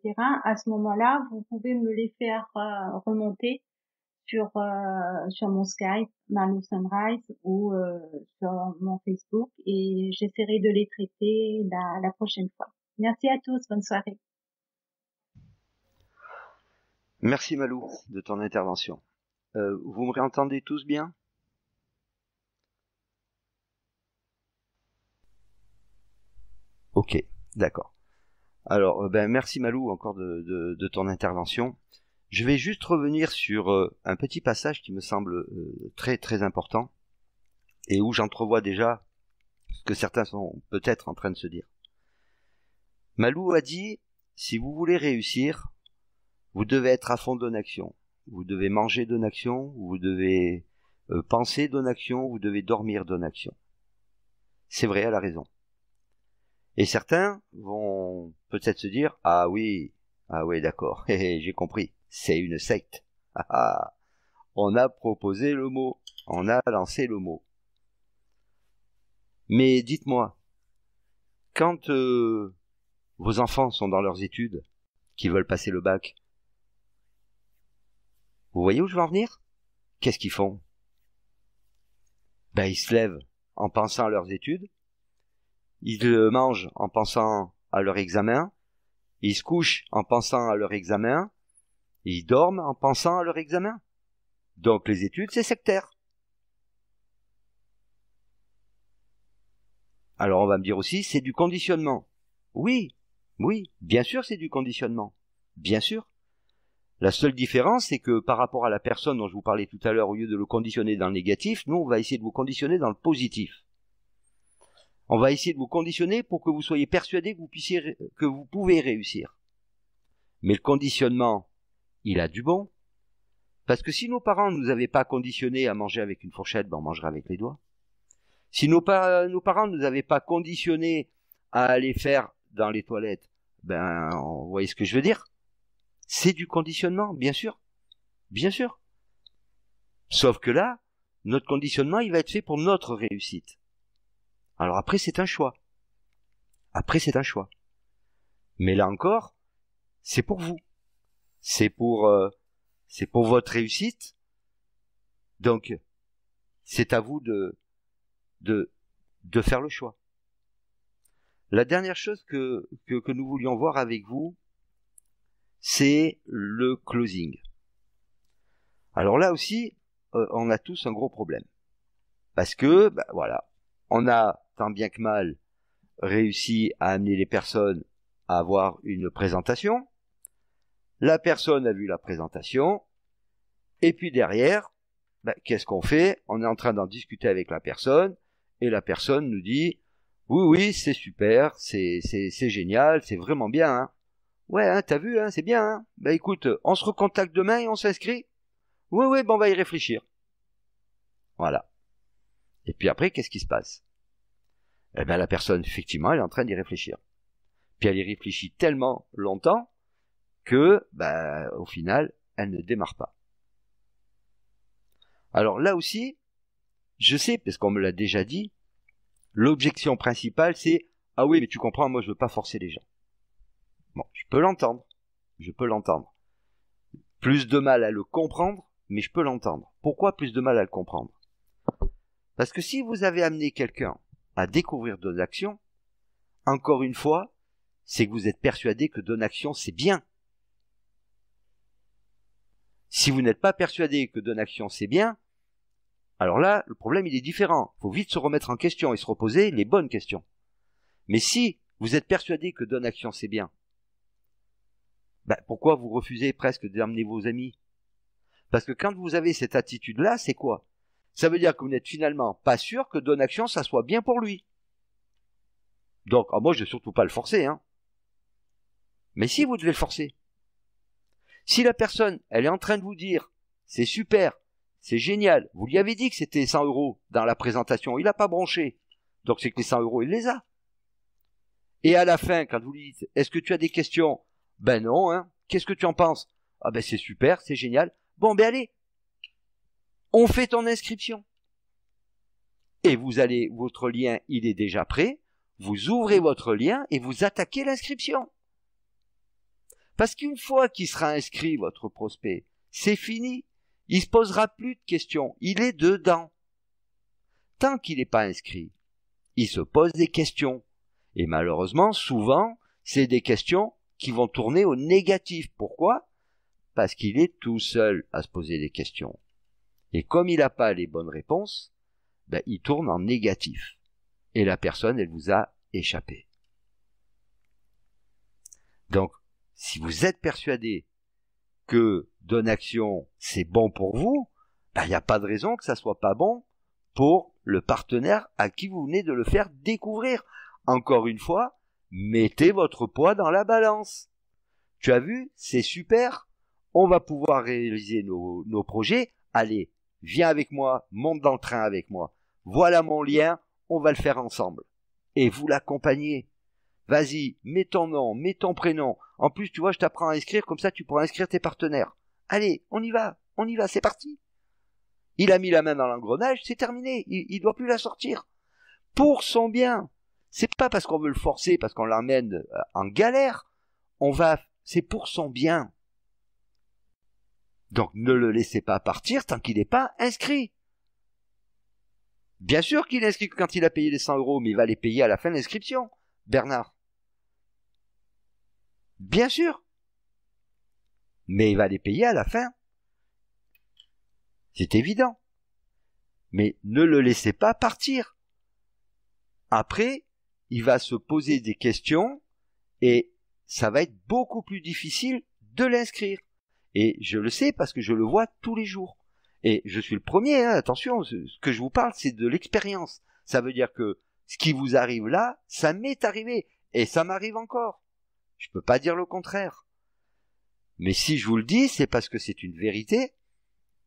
terrain, à ce moment-là, vous pouvez me les faire remonter sur mon Skype, Malou Sunrise, ou sur mon Facebook, et j'essaierai de les traiter la prochaine fois. Merci à tous, bonne soirée. Merci Malou de ton intervention. Vous me réentendez tous bien? Ok, d'accord. Alors, merci Malou encore de ton intervention. Je vais juste revenir sur un petit passage qui me semble très très important et où j'entrevois déjà ce que certains sont peut-être en train de se dire. Malou a dit, si vous voulez réussir, vous devez être à fond Donaction. Vous devez manger Donaction, vous devez penser Donaction, vous devez dormir Donaction. C'est vrai, elle a raison. Et certains vont peut-être se dire, ah oui, d'accord, j'ai compris, c'est une secte. On a proposé le mot, on a lancé le mot. Mais dites-moi, quand vos enfants sont dans leurs études, qu'ils veulent passer le bac, vous voyez où je veux en venir? Qu'est-ce qu'ils font? Ils se lèvent en pensant à leurs études, ils mangent en pensant à leur examen, ils se couchent en pensant à leur examen, et ils dorment en pensant à leur examen. Donc les études, c'est sectaire. Alors on va me dire aussi, c'est du conditionnement. Oui, bien sûr c'est du conditionnement. Bien sûr. La seule différence, c'est que par rapport à la personne dont je vous parlais tout à l'heure, au lieu de le conditionner dans le négatif, nous on va essayer de vous conditionner dans le positif. On va essayer de vous conditionner pour que vous soyez persuadé que vous pouvez réussir. Mais le conditionnement, il a du bon. Parce que si nos parents ne nous avaient pas conditionnés à manger avec une fourchette, on mangerait avec les doigts. Si nos parents ne nous avaient pas conditionnés à aller faire dans les toilettes, vous voyez ce que je veux dire? C'est du conditionnement, bien sûr. Bien sûr. Sauf que là, notre conditionnement, il va être fait pour notre réussite. Alors après, c'est un choix. Mais là encore, c'est pour vous. C'est pour votre réussite. Donc, c'est à vous de faire le choix. La dernière chose que nous voulions voir avec vous, c'est le closing. Alors là aussi, on a tous un gros problème. Parce que, voilà, on a tant bien que mal réussi à amener les personnes à avoir une présentation. La personne a vu la présentation. Et puis derrière, qu'est-ce qu'on fait? On est en train d'en discuter avec la personne. Et la personne nous dit, oui, c'est super, c'est génial, c'est vraiment bien, hein. Ouais, hein, t'as vu, hein, c'est bien, hein. Écoute, on se recontacte demain et on s'inscrit. Oui, on va y réfléchir. Voilà. Et puis après, qu'est-ce qui se passe? La personne, effectivement, elle est en train d'y réfléchir. Puis elle y réfléchit tellement longtemps que, au final, elle ne démarre pas. Alors là aussi, je sais, parce qu'on me l'a déjà dit, l'objection principale, c'est « Ah oui, mais tu comprends, moi je veux pas forcer les gens. » Bon, je peux l'entendre. Plus de mal à le comprendre, mais je peux l'entendre. Pourquoi plus de mal à le comprendre? Parce que si vous avez amené quelqu'un à découvrir Donaction, encore une fois, c'est que vous êtes persuadé que Donaction, c'est bien. Si vous n'êtes pas persuadé que Donaction, c'est bien, alors là, le problème, il est différent. Il faut vite se remettre en question et se reposer les bonnes questions. Mais si vous êtes persuadé que Donaction, c'est bien, pourquoi vous refusez presque d'amener vos amis? Parce que quand vous avez cette attitude-là, c'est quoi? Ça veut dire que vous n'êtes finalement pas sûr que Donaction, ça soit bien pour lui. Donc, moi, je ne vais surtout pas le forcer, hein. Mais si, vous devez le forcer. Si la personne, elle est en train de vous dire, c'est super, c'est génial, vous lui avez dit que c'était 100 € dans la présentation, il n'a pas bronché. Donc c'est que les 100 €, il les a. Et à la fin, quand vous lui dites, est-ce que tu as des questions? Non, hein. Qu'est-ce que tu en penses? Ah c'est super, c'est génial. Bon, allez, on fait ton inscription. Et votre lien, il est déjà prêt. Vous ouvrez votre lien et vous attaquez l'inscription. Parce qu'une fois qu'il sera inscrit, votre prospect, c'est fini. il se posera plus de questions. Il est dedans. Tant qu'il n'est pas inscrit, il se pose des questions. Et malheureusement, souvent, c'est des questions qui vont tourner au négatif. Pourquoi? Parce qu'il est tout seul à se poser des questions. Et comme il n'a pas les bonnes réponses, ben, il tourne en négatif. Et la personne, elle vous a échappé. Donc, si vous êtes persuadé que Donaction, c'est bon pour vous, ben, il n'y a pas de raison que ça soit pas bon pour le partenaire à qui vous venez de le faire découvrir. Encore une fois, mettez votre poids dans la balance. Tu as vu, c'est super. On va pouvoir réaliser nos projets. Allez, viens avec moi, monte dans le train avec moi. Voilà mon lien, on va le faire ensemble. Et vous l'accompagnez. Vas-y, mets ton nom, mets ton prénom. En plus, tu vois, je t'apprends à inscrire, comme ça tu pourras inscrire tes partenaires. Allez, on y va, c'est parti. Il a mis la main dans l'engrenage, c'est terminé, il doit plus la sortir. Pour son bien. C'est pas parce qu'on veut le forcer, parce qu'on l'emmène en galère. C'est pour son bien. Donc ne le laissez pas partir tant qu'il n'est pas inscrit. Bien sûr qu'il est inscrit quand il a payé les 100 €, mais il va les payer à la fin de l'inscription, Bernard. Bien sûr. Mais il va les payer à la fin. C'est évident. Mais ne le laissez pas partir. Après, il va se poser des questions et ça va être beaucoup plus difficile de l'inscrire. Et je le sais parce que je le vois tous les jours. Et je suis le premier, hein, attention, ce que je vous parle, c'est de l'expérience. Ça veut dire que ce qui vous arrive là, ça m'est arrivé. Et ça m'arrive encore. Je peux pas dire le contraire. Mais si je vous le dis, c'est parce que c'est une vérité.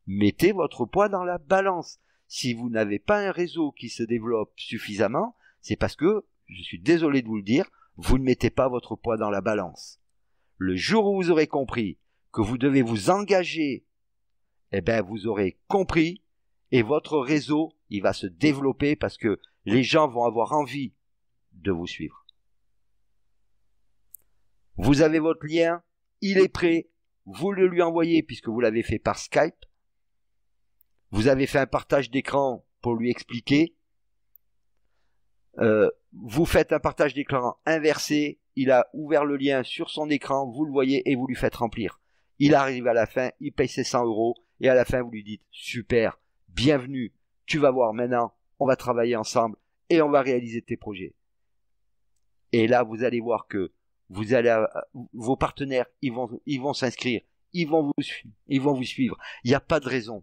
Mettez votre poids dans la balance. Si vous n'avez pas un réseau qui se développe suffisamment, c'est parce que, je suis désolé de vous le dire, vous ne mettez pas votre poids dans la balance. Le jour où vous aurez compris que vous devez vous engager, eh ben, vous aurez compris et votre réseau, il va se développer parce que les gens vont avoir envie de vous suivre. Vous avez votre lien, il est prêt, vous le lui envoyez puisque vous l'avez fait par Skype. Vous avez fait un partage d'écran pour lui expliquer. Vous faites un partage d'écran inversé, il a ouvert le lien sur son écran, vous le voyez et vous lui faites remplir. Il arrive à la fin, il paye ses 100 € et à la fin vous lui dites super, bienvenue, tu vas voir maintenant, on va travailler ensemble et on va réaliser tes projets. Et là vous allez voir que vos partenaires, ils vont s'inscrire, ils vont vous suivre. Il n'y a pas de raison.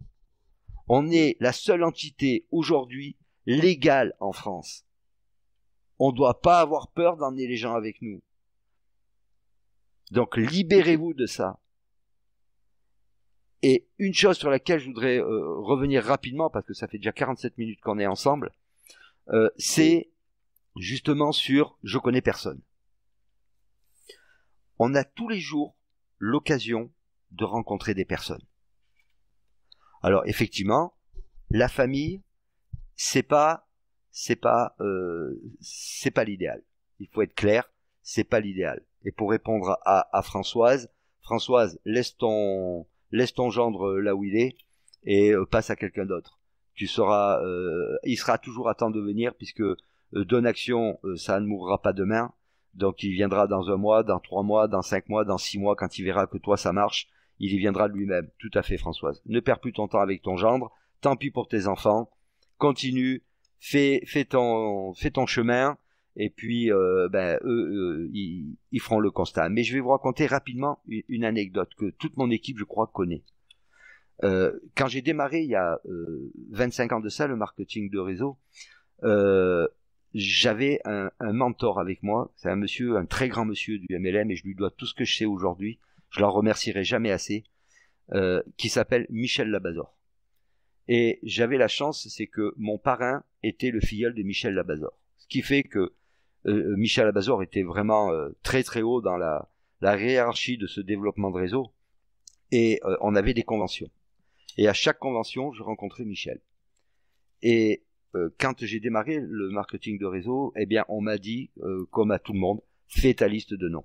On est la seule entité aujourd'hui légale en France. On ne doit pas avoir peur d'emmener les gens avec nous. Donc libérez-vous de ça. Et une chose sur laquelle je voudrais revenir rapidement, parce que ça fait déjà 47 minutes qu'on est ensemble, c'est justement sur « je connais personne ». On a tous les jours l'occasion de rencontrer des personnes. Alors effectivement, la famille, c'est pas l'idéal. Il faut être clair, c'est pas l'idéal. Et pour répondre à Françoise, laisse ton gendre là où il est et passe à quelqu'un d'autre. Il sera toujours à temps de venir puisque Donaction, ça ne mourra pas demain. Donc il viendra dans 1 mois, dans 3 mois, dans 5 mois, dans 6 mois, quand il verra que toi ça marche. Il y viendra de lui-même. Tout à fait, Françoise. Ne perds plus ton temps avec ton gendre. Tant pis pour tes enfants. Continue. Fais ton chemin. Et puis, eux, ils feront le constat. Mais je vais vous raconter rapidement une anecdote que toute mon équipe, je crois, connaît. Quand j'ai démarré, il y a 25 ans de ça, le marketing de réseau, j'avais un mentor avec moi. C'est un très grand monsieur du MLM, et je lui dois tout ce que je sais aujourd'hui. Je l'en remercierai jamais assez, qui s'appelle Michel Labazor. Et j'avais la chance, c'est que mon parrain était le filleul de Michel Labazor. Ce qui fait que Michel Labazor était vraiment très très haut dans la hiérarchie de ce développement de réseau. Et on avait des conventions. Et à chaque convention, je rencontrais Michel. Et quand j'ai démarré le marketing de réseau, eh bien, on m'a dit, comme à tout le monde, fais ta liste de noms.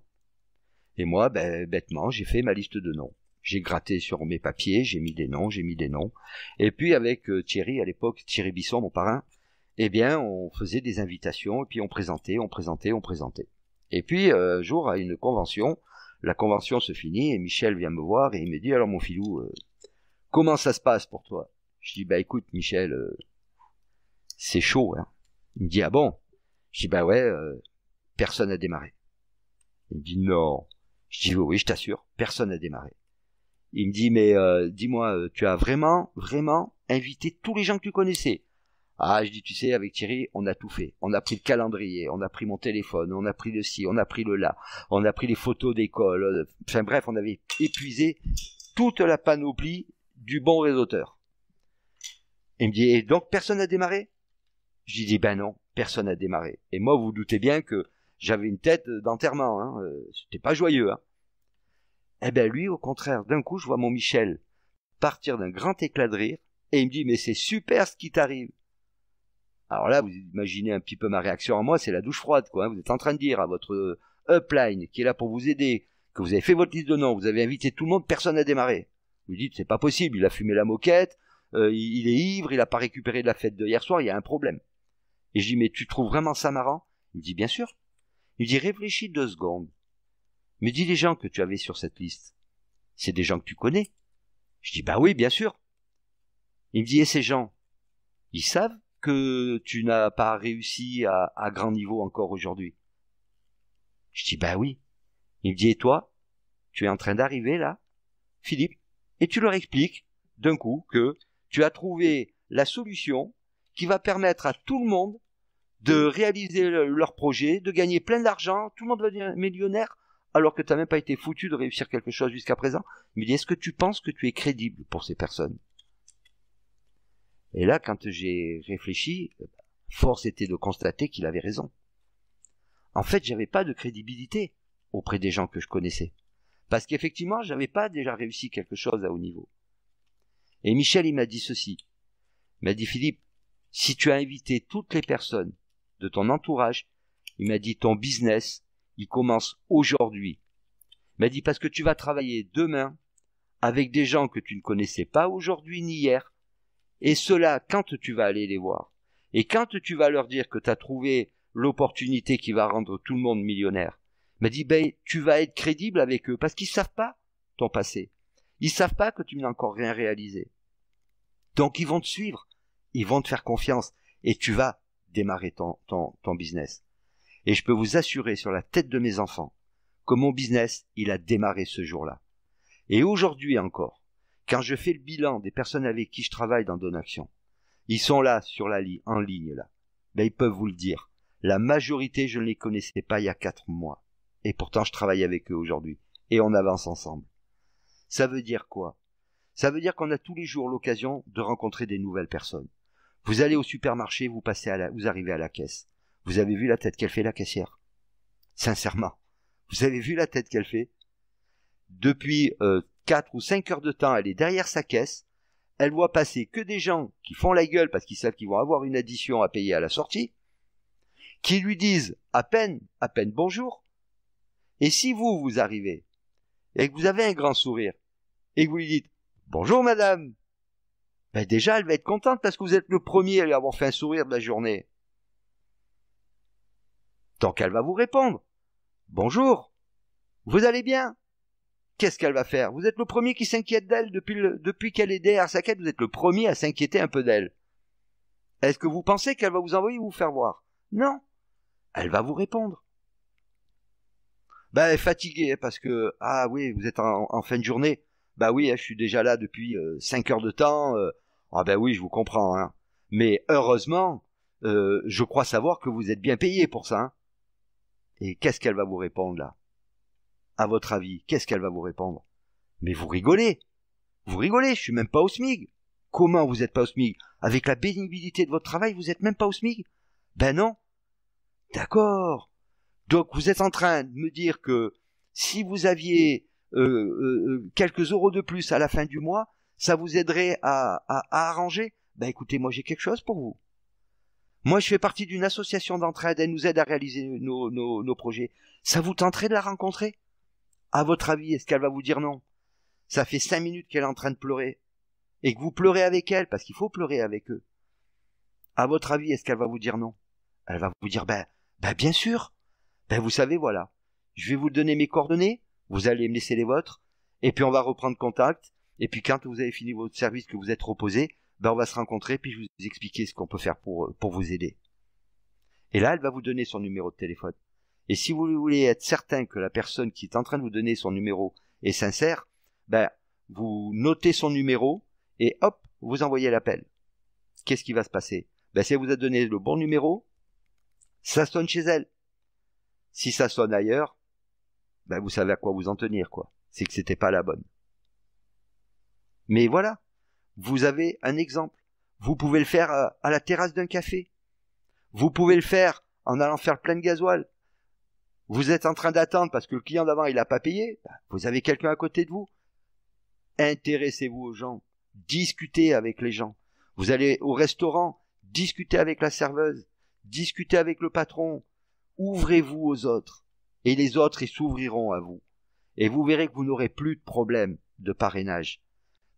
Et moi, bêtement, j'ai fait ma liste de noms. J'ai gratté sur mes papiers, j'ai mis des noms. Et puis avec Thierry, à l'époque, Thierry Bisson, mon parrain, eh bien, on faisait des invitations, et puis on présentait. Et puis, un jour, à une convention, la convention se finit, et Michel vient me voir, et il me dit, alors mon filou, comment ça se passe pour toi? Je dis, bah écoute, Michel, c'est chaud, hein. Il me dit, ah bon? Je dis, bah ouais, personne n'a démarré. Il me dit, non. Je dis, oui, je t'assure, personne n'a démarré. Il me dit, mais dis-moi, tu as vraiment invité tous les gens que tu connaissais? Ah, je dis, tu sais, avec Thierry, on a tout fait. On a pris le calendrier, on a pris mon téléphone, on a pris le ci, on a pris le là, on a pris les photos d'école. Enfin bref, on avait épuisé toute la panoplie du bon réseauteur. Il me dit, et donc personne n'a démarré? Je lui dis, ben non, personne n'a démarré. Et moi, vous vous doutez bien que j'avais une tête d'enterrement, hein. C'était pas joyeux, hein. Eh ben lui, au contraire, d'un coup, je vois mon Michel partir d'un grand éclat de rire, et il me dit, mais c'est super ce qui t'arrive. Alors là, vous imaginez un petit peu ma réaction à moi, c'est la douche froide, quoi. Vous êtes en train de dire à votre upline, qui est là pour vous aider, que vous avez fait votre liste de noms, vous avez invité tout le monde, personne n'a démarré. Vous dites, c'est pas possible, il a fumé la moquette, il est ivre, il a pas récupéré de la fête de hier soir, il y a un problème. Et je dis, mais tu trouves vraiment ça marrant? Il me dit, bien sûr. Il me dit, réfléchis 2 secondes. Mais dis les gens que tu avais sur cette liste, c'est des gens que tu connais? Je dis, bah oui, bien sûr. Il me dit, et ces gens, ils savent que tu n'as pas réussi à grand niveau encore aujourd'hui? Je dis, bah oui. Il me dit, et toi, tu es en train d'arriver là, Philippe, et tu leur expliques d'un coup que tu as trouvé la solution qui va permettre à tout le monde de réaliser leur projet, de gagner plein d'argent, tout le monde va devenir millionnaire, alors que tu n'as même pas été foutu de réussir quelque chose jusqu'à présent. Il me dit, est-ce que tu penses que tu es crédible pour ces personnes? Et là, quand j'ai réfléchi, force était de constater qu'il avait raison. En fait, j'avais pas de crédibilité auprès des gens que je connaissais. Parce qu'effectivement, j'avais pas déjà réussi quelque chose à haut niveau. Et Michel, il m'a dit ceci. Il m'a dit, Philippe, si tu as invité toutes les personnes de ton entourage, il m'a dit, ton business, il commence aujourd'hui. Il m'a dit, parce que tu vas travailler demain avec des gens que tu ne connaissais pas aujourd'hui ni hier. Et cela, quand tu vas aller les voir, et quand tu vas leur dire que tu as trouvé l'opportunité qui va rendre tout le monde millionnaire, il m'a dit, ben, tu vas être crédible avec eux, parce qu'ils savent pas ton passé. Ils savent pas que tu n'as encore rien réalisé. Donc ils vont te suivre, ils vont te faire confiance, et tu vas démarrer ton business. Et je peux vous assurer sur la tête de mes enfants que mon business, il a démarré ce jour-là. Et aujourd'hui encore, quand je fais le bilan des personnes avec qui je travaille dans Donaction, ils sont là, en ligne, là. Ben, ils peuvent vous le dire. La majorité, je ne les connaissais pas il y a 4 mois. Et pourtant, je travaille avec eux aujourd'hui. Et on avance ensemble. Ça veut dire quoi? Ça veut dire qu'on a tous les jours l'occasion de rencontrer des nouvelles personnes. Vous allez au supermarché, vous arrivez à la caisse. Vous avez vu la tête qu'elle fait, la caissière? Sincèrement. Vous avez vu la tête qu'elle fait? Depuis 4 ou 5 heures de temps, elle est derrière sa caisse, elle voit passer que des gens qui font la gueule parce qu'ils savent qu'ils vont avoir une addition à payer à la sortie, qui lui disent à peine bonjour, et si vous arrivez, et que vous avez un grand sourire, et que vous lui dites bonjour madame, ben déjà elle va être contente parce que vous êtes le premier à lui avoir fait un sourire de la journée. Donc elle va vous répondre bonjour, vous allez bien? Qu'est-ce qu'elle va faire? Vous êtes le premier qui s'inquiète d'elle depuis qu'elle est derrière sa quête, vous êtes le premier à s'inquiéter un peu d'elle. Est-ce que vous pensez qu'elle va vous envoyer ou vous faire voir? Non. Elle va vous répondre. Ben, elle est fatiguée parce que, ah oui, vous êtes en fin de journée. Ben oui, je suis déjà là depuis 5 heures de temps. Ah ben oui, je vous comprends, hein. Mais heureusement, je crois savoir que vous êtes bien payé pour ça, hein. Et qu'est-ce qu'elle va vous répondre là? À votre avis, qu'est-ce qu'elle va vous répondre? Mais vous rigolez, je suis même pas au SMIC. Comment vous êtes pas au SMIC? Avec la pénibilité de votre travail, vous êtes même pas au SMIC? Ben non. D'accord. Donc vous êtes en train de me dire que si vous aviez quelques euros de plus à la fin du mois, ça vous aiderait à arranger? Ben écoutez, moi j'ai quelque chose pour vous. Moi je fais partie d'une association d'entraide, elle nous aide à réaliser nos projets. Ça vous tenterait de la rencontrer? À votre avis, est-ce qu'elle va vous dire non? ça fait 5 minutes qu'elle est en train de pleurer, et que vous pleurez avec elle, parce qu'il faut pleurer avec eux, à votre avis, est-ce qu'elle va vous dire non? Elle va vous dire, bien sûr. Vous savez, voilà, je vais vous donner mes coordonnées, vous allez me laisser les vôtres, et puis on va reprendre contact, et puis quand vous avez fini votre service, que vous êtes reposé, on va se rencontrer, puis je vais vous expliquer ce qu'on peut faire pour vous aider. Et là, elle va vous donner son numéro de téléphone. Et si vous voulez être certain que la personne qui est en train de vous donner son numéro est sincère, vous notez son numéro, et hop, vous envoyez l'appel. Qu'est-ce qui va se passer? Si elle vous a donné le bon numéro, ça sonne chez elle. Si ça sonne ailleurs, vous savez à quoi vous en tenir, quoi. C'est que c'était pas la bonne. Mais voilà, vous avez un exemple. Vous pouvez le faire à la terrasse d'un café. Vous pouvez le faire en allant faire le plein de gasoil. Vous êtes en train d'attendre parce que le client d'avant il a pas payé. Vous avez quelqu'un à côté de vous. Intéressez-vous aux gens. Discutez avec les gens. Vous allez au restaurant, discutez avec la serveuse, discutez avec le patron. Ouvrez-vous aux autres. Et les autres, ils s'ouvriront à vous. Et vous verrez que vous n'aurez plus de problème de parrainage.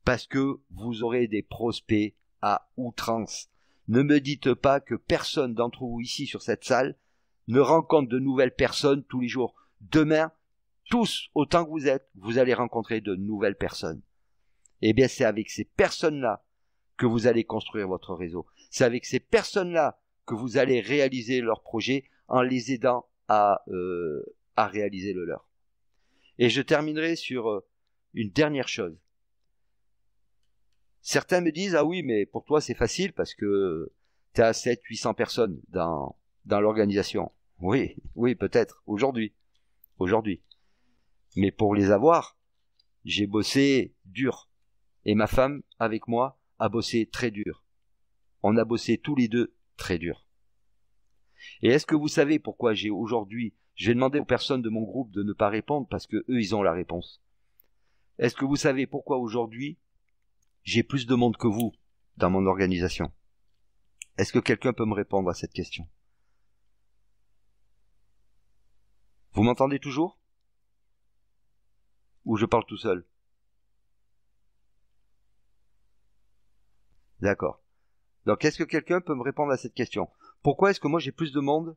Parce que vous aurez des prospects à outrance. Ne me dites pas que personne d'entre vous ici sur cette salle ne rencontre de nouvelles personnes tous les jours. Demain, tous, autant que vous êtes, vous allez rencontrer de nouvelles personnes. Eh bien, c'est avec ces personnes-là que vous allez construire votre réseau. C'est avec ces personnes-là que vous allez réaliser leurs projets en les aidant à réaliser le leur. Et je terminerai sur une dernière chose. Certains me disent, ah oui, mais pour toi c'est facile parce que tu as 700-800 personnes dans l'organisation. Oui, peut-être, aujourd'hui. Mais pour les avoir, j'ai bossé dur. Et ma femme, avec moi, a bossé très dur. On a bossé tous les deux très dur. Et est-ce que vous savez pourquoi j'ai aujourd'hui, je vais demander aux personnes de mon groupe de ne pas répondre parce que eux, ils ont la réponse. Est-ce que vous savez pourquoi aujourd'hui, j'ai plus de monde que vous dans mon organisation? Est-ce que quelqu'un peut me répondre à cette question? Vous m'entendez toujours? Ou je parle tout seul? D'accord. Donc, est-ce que quelqu'un peut me répondre à cette question? Pourquoi est-ce que moi j'ai plus de monde?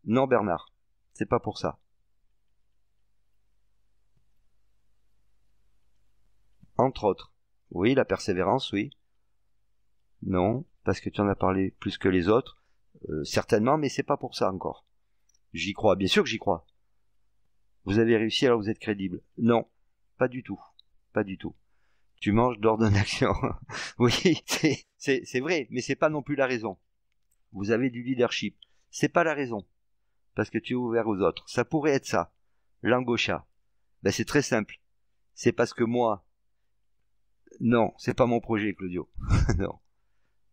Non, Bernard, c'est pas pour ça. Entre autres. Oui, la persévérance, oui. Non, parce que tu en as parlé plus que les autres. Certainement, mais c'est pas pour ça encore. J'y crois, bien sûr que j'y crois. Vous avez réussi, alors vous êtes crédible. Non, pas du tout. Pas du tout. Tu manges d'ordre d'action. Oui, c'est vrai, mais c'est pas non plus la raison. Vous avez du leadership. C'est pas la raison. Parce que tu es ouvert aux autres. Ça pourrait être ça. L'angosha. C'est très simple. C'est parce que moi... Non, c'est pas mon projet, Claudio.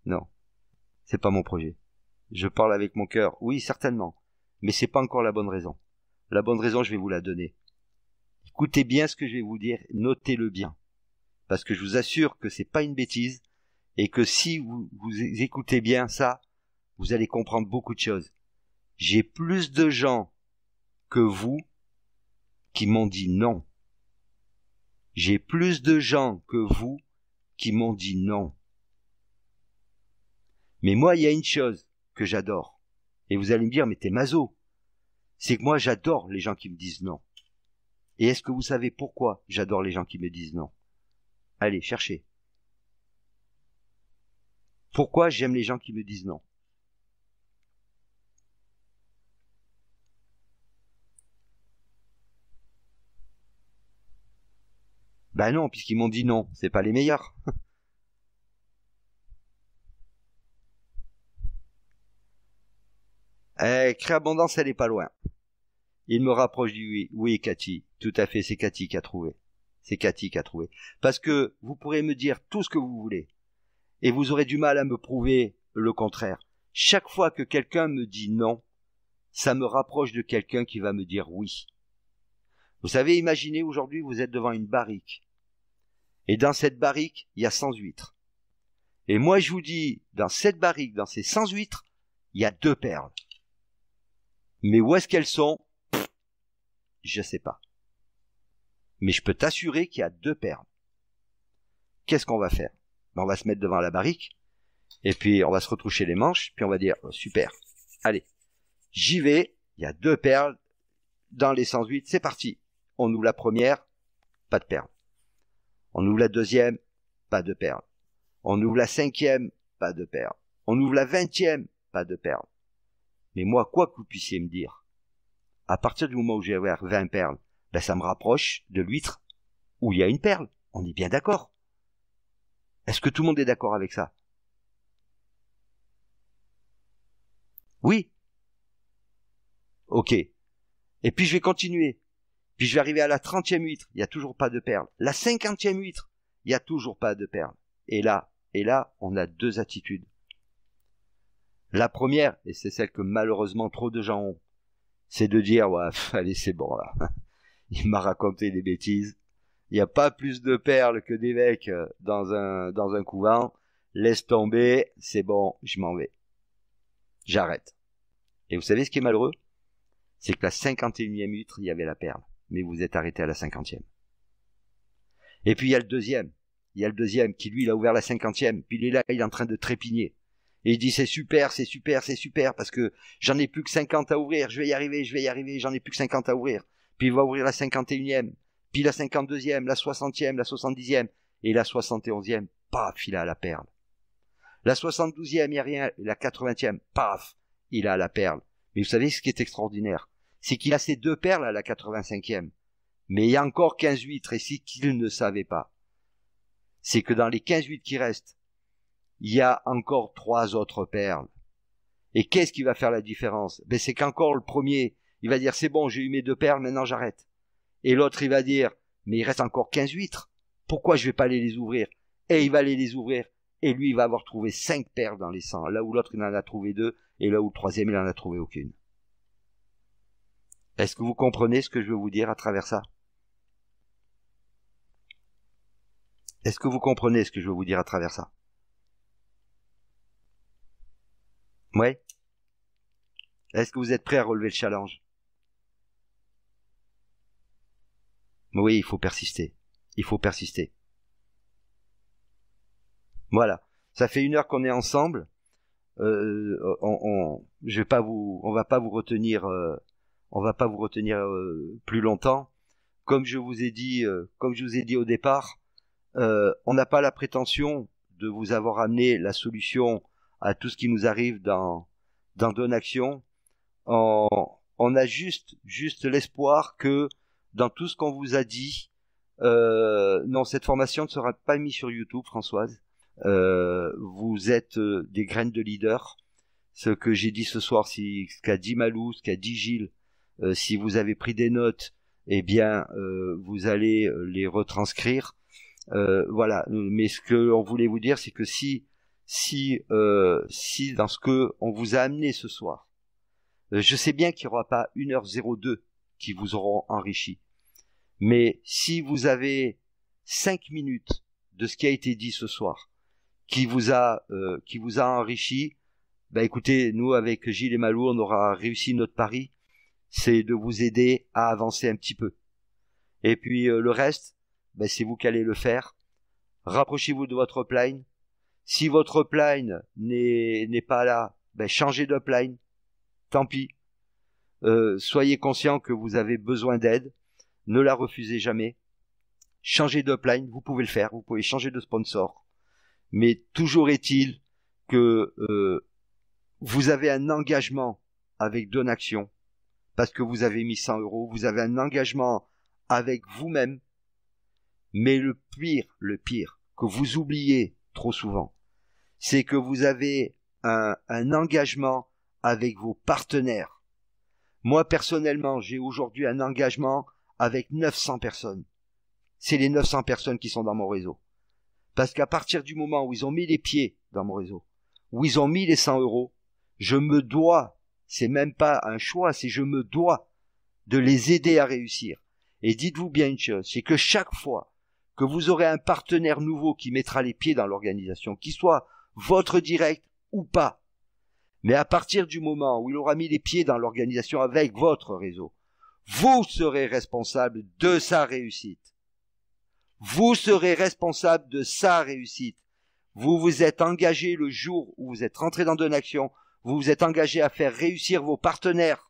Non. C'est pas mon projet. Je parle avec mon cœur. Oui, certainement. Mais c'est pas encore la bonne raison. La bonne raison, je vais vous la donner. Écoutez bien ce que je vais vous dire. Notez-le bien. Parce que je vous assure que c'est pas une bêtise. Et que si vous écoutez bien ça, vous allez comprendre beaucoup de choses. J'ai plus de gens que vous qui m'ont dit non. J'ai plus de gens que vous qui m'ont dit non. Mais moi, il y a une chose que j'adore. Et vous allez me dire, mais t'es maso. C'est que moi, j'adore les gens qui me disent non. Et est-ce que vous savez pourquoi j'adore les gens qui me disent non? Allez, cherchez. Pourquoi j'aime les gens qui me disent non? Non, puisqu'ils m'ont dit non, c'est pas les meilleurs. Créabondance, elle est pas loin. Il me rapproche du oui. Oui, Cathy, tout à fait, c'est Cathy qui a trouvé. Parce que vous pourrez me dire tout ce que vous voulez. Et vous aurez du mal à me prouver le contraire. Chaque fois que quelqu'un me dit non, ça me rapproche de quelqu'un qui va me dire oui. Vous savez, imaginez aujourd'hui, vous êtes devant une barrique. Et dans cette barrique, il y a 100 huîtres. Et moi, je vous dis, dans cette barrique, dans ces 100 huîtres, il y a 2 perles. Mais où est-ce qu'elles sont? Je sais pas. mais je peux t'assurer qu'il y a 2 perles. Qu'est-ce qu'on va faire? On va se mettre devant la barrique, et puis on va se retroucher les manches, puis on va dire, oh, super, allez, j'y vais, il y a 2 perles dans les 108, c'est parti. On ouvre la première, pas de perles. On ouvre la deuxième, pas de perles. On ouvre la 5e, pas de perles. On ouvre la 20e, pas de perles. Mais moi, quoi que vous puissiez me dire, à partir du moment où j'ai ouvert 20 perles, ben ça me rapproche de l'huître où il y a une perle. On est bien d'accord. Est-ce que tout le monde est d'accord avec ça? Oui. Ok. Et puis je vais continuer. Puis je vais arriver à la 30e huître, il n'y a toujours pas de perles. La 50e huître, il n'y a toujours pas de perles. Et là, on a 2 attitudes. La première, et c'est celle que malheureusement trop de gens ont, c'est de dire, ouais, allez, c'est bon là. Il m'a raconté des bêtises. Il n'y a pas plus de perles que d'évêques dans un couvent. Laisse tomber, c'est bon, je m'en vais. J'arrête. Et vous savez ce qui est malheureux? C'est que la 51e huître, il y avait la perle. Mais vous êtes arrêté à la 50e. Et puis il y a le deuxième. Il y a le deuxième qui, lui, il a ouvert la 50e. Puis il est là, il est en train de trépigner. Et il dit, c'est super, c'est super, c'est super, parce que j'en ai plus que 50 à ouvrir, je vais y arriver, j'en ai plus que 50 à ouvrir. Puis il va ouvrir la 51e, puis la 52e, la 60e, la 70e, et la 71e, paf, il a la perle. La 72e, il n'y a rien, la 80e, paf, il a la perle. Mais vous savez ce qui est extraordinaire? C'est qu'il a ces 2 perles à la 85e. Mais il y a encore 15 huîtres, et c'est qu'il ne savait pas. C'est que dans les 15 huîtres qui restent, il y a encore 3 autres perles. Et qu'est-ce qui va faire la différence? Ben c'est qu'encore le premier, il va dire, c'est bon, j'ai eu mes 2 perles, maintenant j'arrête. Et l'autre, il va dire, mais il reste encore 15 huîtres. Pourquoi je vais pas aller les ouvrir? Et il va aller les ouvrir. Et lui, il va avoir trouvé 5 perles dans les 100. Là où l'autre, il en a trouvé 2. Et là où le troisième, il en a trouvé aucune. Est-ce que vous comprenez ce que je veux vous dire à travers ça? Est-ce que vous comprenez ce que je veux vous dire à travers ça? Ouais? Est-ce que vous êtes prêt à relever le challenge? Oui, il faut persister. Il faut persister. Voilà. Ça fait 1 heure qu'on est ensemble. On va pas vous retenir plus longtemps. Comme je vous ai dit au départ, on n'a pas la prétention de vous avoir amené la solution à tout ce qui nous arrive dans Donaction. On a juste l'espoir que dans tout ce qu'on vous a dit, non, cette formation ne sera pas mise sur YouTube, Françoise. Vous êtes des graines de leader. Ce que j'ai dit ce soir, ce qu'a dit Malou, ce qu'a dit Gilles, si vous avez pris des notes, eh bien, vous allez les retranscrire. Voilà. Mais ce que on voulait vous dire, c'est que si dans ce que on vous a amené ce soir, je sais bien qu'il n'y aura pas 1h02 qui vous auront enrichi. Mais si vous avez 5 minutes de ce qui a été dit ce soir, qui vous a enrichi, bah écoutez, nous avec Gilles et Malou, on aura réussi notre pari, c'est de vous aider à avancer un petit peu. Et puis le reste, bah, c'est vous qui allez le faire. Rapprochez-vous de votre upline. Si votre upline n'est pas là, bah, changez d'upline. Tant pis. Soyez conscient que vous avez besoin d'aide. Ne la refusez jamais. Changez d'upline, vous pouvez le faire. Vous pouvez changer de sponsor. Mais toujours est-il que vous avez un engagement avec Donaction parce que vous avez mis 100 €. Vous avez un engagement avec vous-même. Mais le pire que vous oubliez trop souvent, c'est que vous avez un engagement avec vos partenaires. Moi, personnellement, j'ai aujourd'hui un engagement avec 900 personnes. C'est les 900 personnes qui sont dans mon réseau. Parce qu'à partir du moment où ils ont mis les pieds dans mon réseau, où ils ont mis les 100 €, je me dois, c'est même pas un choix, c'est je me dois de les aider à réussir. Et dites-vous bien une chose, c'est que chaque fois que vous aurez un partenaire nouveau qui mettra les pieds dans l'organisation, qu'il soit votre direct ou pas, mais à partir du moment où il aura mis les pieds dans l'organisation avec votre réseau, vous serez responsable de sa réussite. Vous serez responsable de sa réussite. Vous vous êtes engagé le jour où vous êtes rentré dans Donaction, vous vous êtes engagé à faire réussir vos partenaires.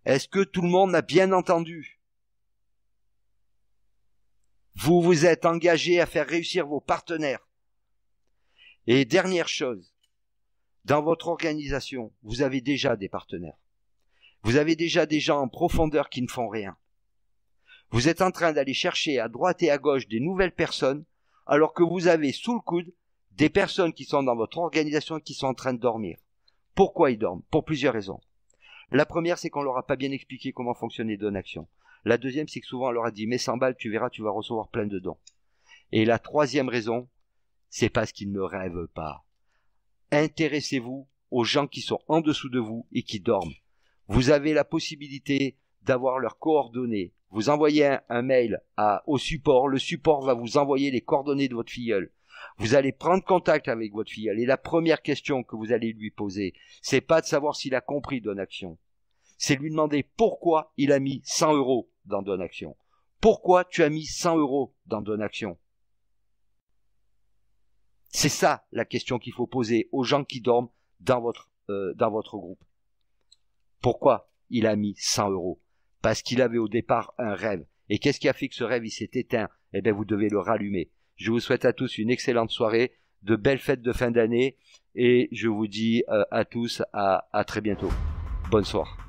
Est-ce que tout le monde a bien entendu? Vous vous êtes engagé à faire réussir vos partenaires. Et dernière chose, dans votre organisation, vous avez déjà des partenaires. Vous avez déjà des gens en profondeur qui ne font rien. Vous êtes en train d'aller chercher à droite et à gauche des nouvelles personnes, alors que vous avez sous le coude des personnes qui sont dans votre organisation et qui sont en train de dormir. Pourquoi ils dorment? Pour plusieurs raisons. La première, c'est qu'on leur a pas bien expliqué comment fonctionnait Donaction. La deuxième, c'est que souvent on leur a dit « mets 100 balles, tu verras, tu vas recevoir plein de dons ». Et la troisième raison, c'est parce qu'ils ne rêvent pas. Intéressez-vous aux gens qui sont en dessous de vous et qui dorment. Vous avez la possibilité d'avoir leurs coordonnées. Vous envoyez un mail au support, le support va vous envoyer les coordonnées de votre filleul. Vous allez prendre contact avec votre filleul et la première question que vous allez lui poser, c'est pas de savoir s'il a compris Donaction. C'est lui demander pourquoi il a mis 100 € dans Donaction. Pourquoi tu as mis 100 € dans Donaction? C'est ça la question qu'il faut poser aux gens qui dorment dans votre groupe. Pourquoi il a mis 100 €? Parce qu'il avait au départ un rêve. Et qu'est-ce qui a fait que ce rêve il s'est éteint? Eh bien, vous devez le rallumer. Je vous souhaite à tous une excellente soirée, de belles fêtes de fin d'année, et je vous dis à tous à très bientôt. Bonne soirée.